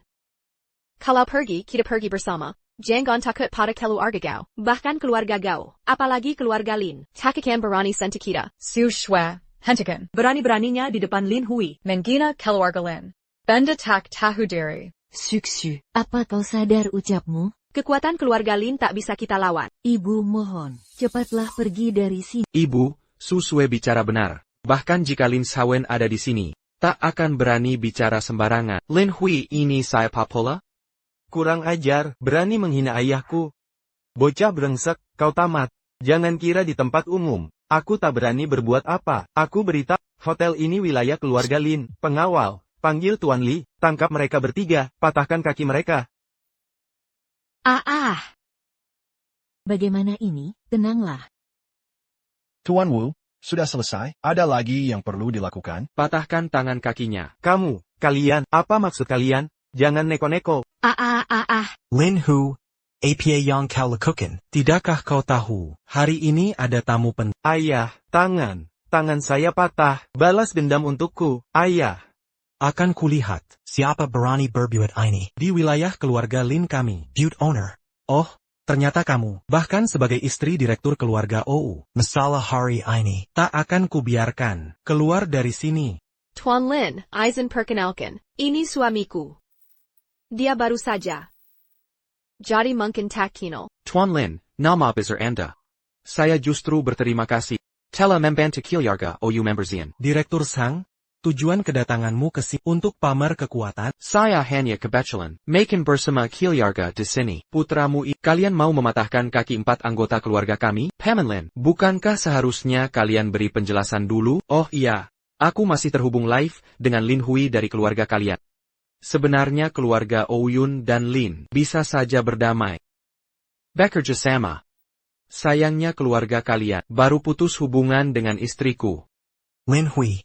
Kalau pergi, kita pergi bersama. Jangan takut pada keluarga Gao. Bahkan keluarga Gao. Apalagi keluarga Lin. Takkan berani sentuh kita. Sushwa, hentikan. Berani-beraninya di depan Lin Hui. Menghina keluarga Lin. Benda tak tahu diri. Suksu, apa kau sadar ucapmu? Kekuatan keluarga Lin tak bisa kita lawan. Ibu mohon, cepatlah pergi dari sini. Ibu, Susue bicara benar. Bahkan jika Lin Sawen ada di sini, tak akan berani bicara sembarangan. Lin Hui ini saya papola? Kurang ajar, berani menghina ayahku. Bocah brengsek, kau tamat. Jangan kira di tempat umum. Aku tak berani berbuat apa. Aku beritahu, hotel ini wilayah keluarga Lin. Pengawal, panggil Tuan Li, tangkap mereka bertiga, patahkan kaki mereka. Bagaimana ini? Tenanglah. Tuan Wu, sudah selesai? Ada lagi yang perlu dilakukan? Patahkan tangan kakinya. Kalian, apa maksud kalian? Jangan neko-neko. Lin Hu, APA Yang Kau Lekukan. Tidakkah kau tahu, hari ini ada tamu penting? Ayah, tangan saya patah. Balas dendam untukku, ayah. Akan kulihat, siapa berani berbuat ini. Di wilayah keluarga Lin kami, Butte Owner. Oh, ternyata kamu, bahkan sebagai istri direktur keluarga OU. Masalah hari ini, tak akan kubiarkan. Keluar dari sini. Tuan Lin, Eisen perkenalkan, ini suamiku. Dia baru saja. Jadi mungkin tak kenal. Tuan Lin, nama besar Anda. Saya justru berterima kasih. Telah membantu keluarga OU memberzian. Direktur Sang, tujuan kedatanganmu ke sini untuk pamer kekuatan? Saya hanya kebetulan makin bersama keluarga di sini. Putramu kalian mau mematahkan kaki 4 anggota keluarga kami? Paman Lin, bukankah seharusnya kalian beri penjelasan dulu? Oh iya, aku masih terhubung live dengan Lin Hui dari keluarga kalian. Sebenarnya keluarga Ouyun dan Lin bisa saja berdamai. Bekerja sama. Sayangnya keluarga kalian baru putus hubungan dengan istriku. Lin Hui.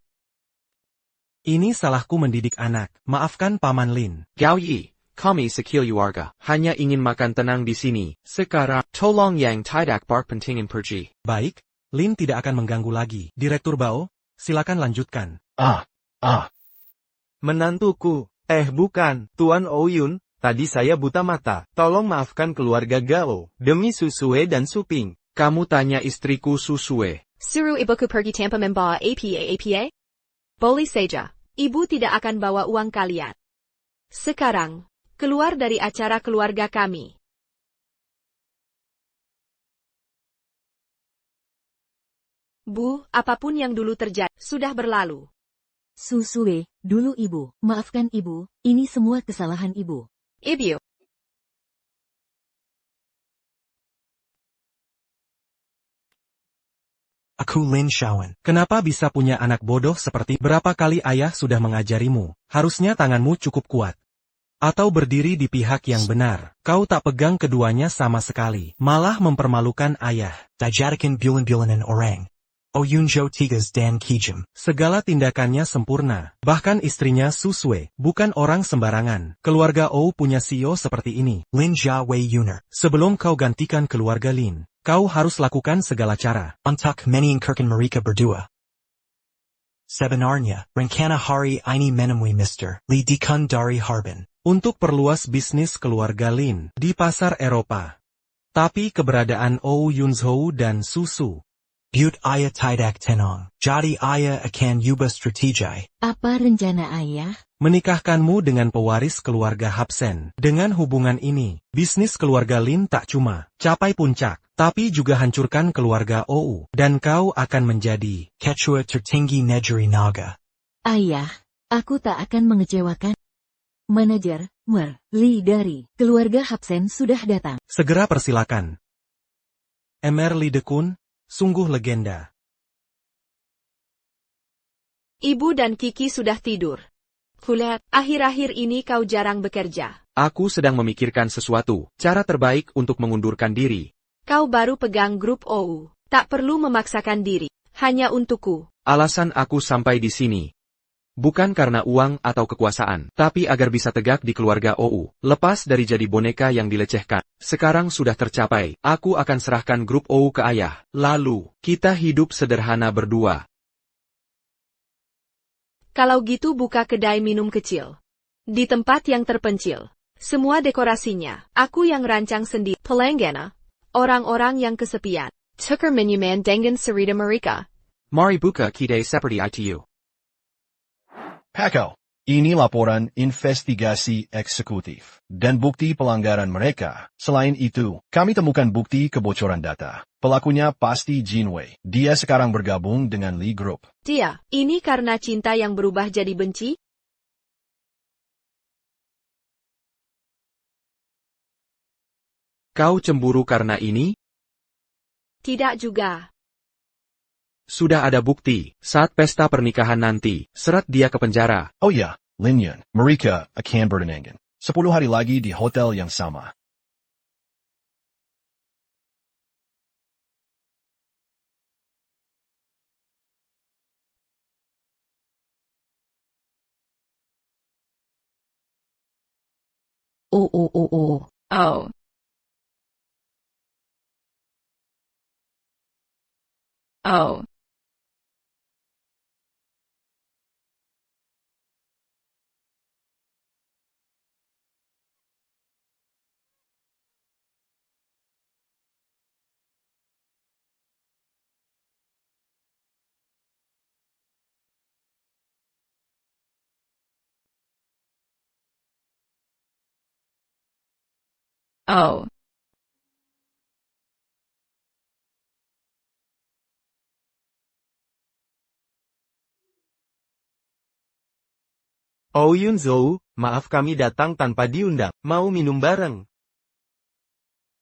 Ini salahku mendidik anak. Maafkan Paman Lin. Gao Yi, kami sekeluarga hanya ingin makan tenang di sini. Sekarang, tolong yang tidak berpentingin pergi. Baik, Lin tidak akan mengganggu lagi. Direktur Bao, silakan lanjutkan. Menantuku, bukan, Tuan Ouyun, tadi saya buta mata. Tolong maafkan keluarga Gao, demi Susue dan Suping. Kamu tanya istriku Susue. Suruh ibuku pergi tanpa membawa APA? Boleh saja. Ibu tidak akan bawa uang kalian. Sekarang, keluar dari acara keluarga kami. Bu, apapun yang dulu terjadi, sudah berlalu. Susue, dulu ibu, maafkan ibu, ini semua kesalahan ibu. Ibu. Aku Lin Shawan. Kenapa bisa punya anak bodoh seperti berapa kali ayah sudah mengajarimu? Harusnya tanganmu cukup kuat. Atau berdiri di pihak yang benar. Kau tak pegang keduanya sama sekali. Malah mempermalukan ayah. Dijadikan bulan-bulanan orang. Oyunjo Tigas dan Kijem. Segala tindakannya sempurna. Bahkan istrinya Susue, bukan orang sembarangan. Keluarga O punya CEO seperti ini. Lin Jia Wei Yuner. Sebelum kau gantikan keluarga Lin, kau harus lakukan segala cara. Untuk meningkatkan mereka berdua. Sebenarnya, rencana hari ini menemui Mr. Li Dikun dari Harbin. Untuk perluas bisnis keluarga Lin di pasar Eropa. Tapi keberadaan O Yunzhou dan Susu. Butte ayah tidak tenang. Jadi ayah akan ubah strategi. Apa rencana ayah? Menikahkanmu dengan pewaris keluarga Hapsen. Dengan hubungan ini, bisnis keluarga Lin tak cuma capai puncak, tapi juga hancurkan keluarga OU. Dan kau akan menjadi ketua tertinggi negeri Naga. Ayah, aku tak akan mengecewakan. Manajer, Li dari keluarga Hapsen sudah datang. Segera persilakan. Mr. Li Dekun, sungguh legenda. Ibu dan Kiki sudah tidur. Kulihat, akhir-akhir ini kau jarang bekerja. Aku sedang memikirkan sesuatu, cara terbaik untuk mengundurkan diri. Kau baru pegang grup OU, tak perlu memaksakan diri, hanya untukku. Alasan aku sampai di sini. Bukan karena uang atau kekuasaan, tapi agar bisa tegak di keluarga OU, lepas dari jadi boneka yang dilecehkan. Sekarang sudah tercapai, aku akan serahkan grup OU ke ayah. Lalu, kita hidup sederhana berdua. Kalau gitu buka kedai minum kecil. Di tempat yang terpencil. Semua dekorasinya, aku yang rancang sendiri. Pelenggana, orang-orang yang kesepian. Tukar minuman dengan cerita mereka. Mari buka kedai seperti itu. Paco, ini laporan investigasi eksekutif dan bukti pelanggaran mereka. Selain itu, kami temukan bukti kebocoran data. Pelakunya pasti Jin Wei. Dia sekarang bergabung dengan Li Group. Dia, ini karena cinta yang berubah jadi benci? Kau cemburu karena ini? Tidak juga. Sudah ada bukti, saat pesta pernikahan nanti, seret dia ke penjara. Oh ya, Lin Yun, mereka akan bertunangan 10 hari lagi di hotel yang sama. Oh. Oh. Oh. Oh. Oh Yunzhou, maaf kami datang tanpa diundang. Mau minum bareng?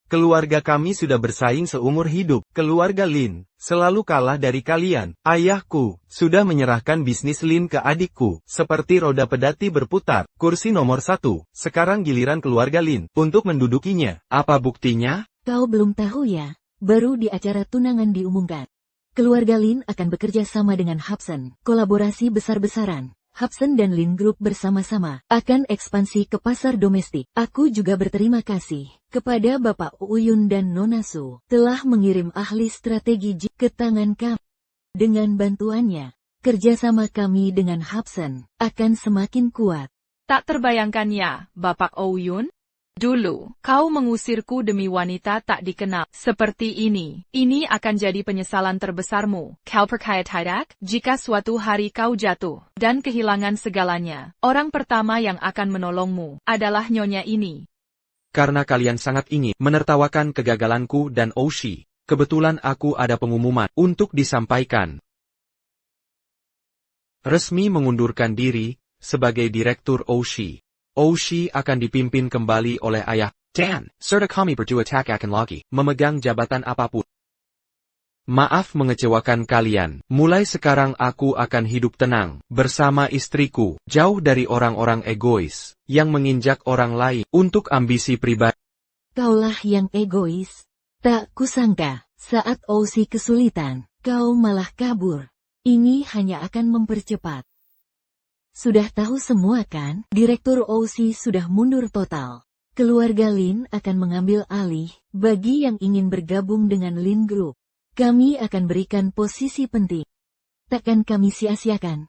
Keluarga kami sudah bersaing seumur hidup. Keluarga Lin selalu kalah dari kalian. Ayahku sudah menyerahkan bisnis Lin ke adikku. Seperti roda pedati berputar. Kursi nomor 1. Sekarang giliran keluarga Lin untuk mendudukinya. Apa buktinya? Kau belum tahu ya? Baru di acara tunangan diumumkan. Keluarga Lin akan bekerja sama dengan Hudson. Kolaborasi besar-besaran. Hudson dan Lin Group bersama-sama akan ekspansi ke pasar domestik. Aku juga berterima kasih kepada Bapak Uyun dan Nona Su telah mengirim ahli strategi ke tangan kami. Dengan bantuannya, kerjasama kami dengan Hudson akan semakin kuat. Tak terbayangkan ya, Bapak Ouyun? Dulu, kau mengusirku demi wanita tak dikenal. Seperti ini. Ini akan jadi penyesalan terbesarmu. Kau percaya tidak? Jika suatu hari kau jatuh dan kehilangan segalanya, orang pertama yang akan menolongmu adalah nyonya ini. Karena kalian sangat ingin menertawakan kegagalanku dan Oushi, kebetulan aku ada pengumuman untuk disampaikan. Resmi mengundurkan diri sebagai Direktur Oushi. Oushi akan dipimpin kembali oleh ayah, Dan, serta kami berdua tak akan lagi memegang jabatan apapun. Maaf mengecewakan kalian, mulai sekarang aku akan hidup tenang, bersama istriku, jauh dari orang-orang egois, yang menginjak orang lain, untuk ambisi pribadi. Kaulah yang egois. Tak kusangka, saat Oushi kesulitan, kau malah kabur. Ini hanya akan mempercepat. Sudah tahu semua kan? Direktur Oushi sudah mundur total. Keluarga Lin akan mengambil alih, bagi yang ingin bergabung dengan Lin Group. Kami akan berikan posisi penting. Takkan kami sia-siakan.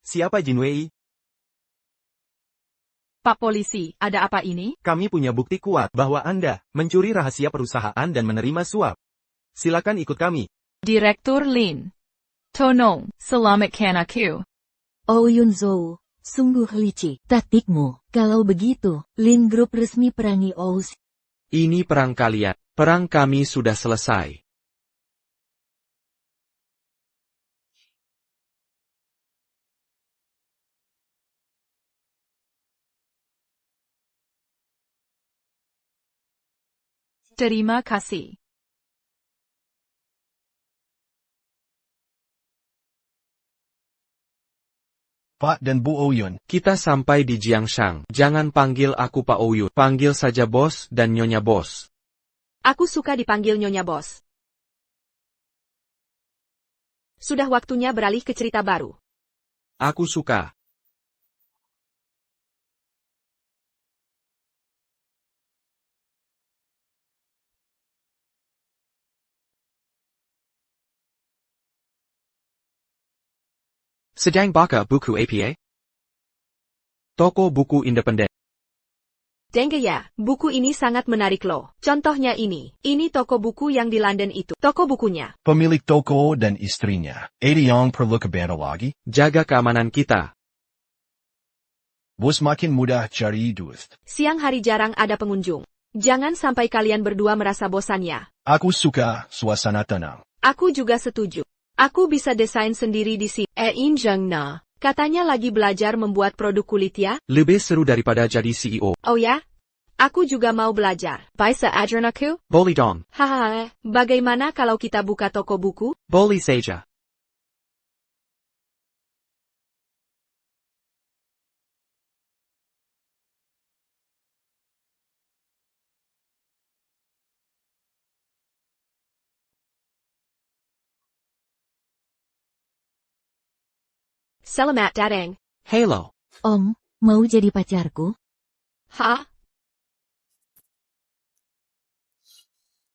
Siapa Jinwei? Pak Polisi, ada apa ini? Kami punya bukti kuat bahwa Anda mencuri rahasia perusahaan dan menerima suap. Silakan ikut kami. Direktur Lin. Tolong, selamatkan aku. Oh Yunzhou, sungguh licik taktikmu. Kalau begitu, Lin Group resmi perangi Oushi. Ini perang kalian, perang kami sudah selesai. Terima kasih. Pak dan Bu Ouyun. Kita sampai di Jiangshan. Jangan panggil aku Pak Ouyun. Panggil saja bos dan nyonya bos. Aku suka dipanggil nyonya bos. Sudah waktunya beralih ke cerita baru. Aku suka. Sedang baca buku APA? Toko buku independen. Dengge ya, buku ini sangat menarik loh. Contohnya ini toko buku yang di London itu. Toko bukunya. Pemilik toko dan istrinya. Ada yang perlu kebantu lagi? Jaga keamanan kita. Bos makin mudah cari duit. Siang hari jarang ada pengunjung. Jangan sampai kalian berdua merasa bosan ya. Aku suka suasana tenang. Aku juga setuju. Aku bisa desain sendiri di sini. Injeng na. Katanya lagi belajar membuat produk kulit ya? Lebih seru daripada jadi CEO. Oh ya? Aku juga mau belajar. Bisa ajarin aku? Boleh dong. Hahaha, bagaimana kalau kita buka toko buku? Boleh saja. Selamat datang. Halo. Om, mau jadi pacarku? Hah?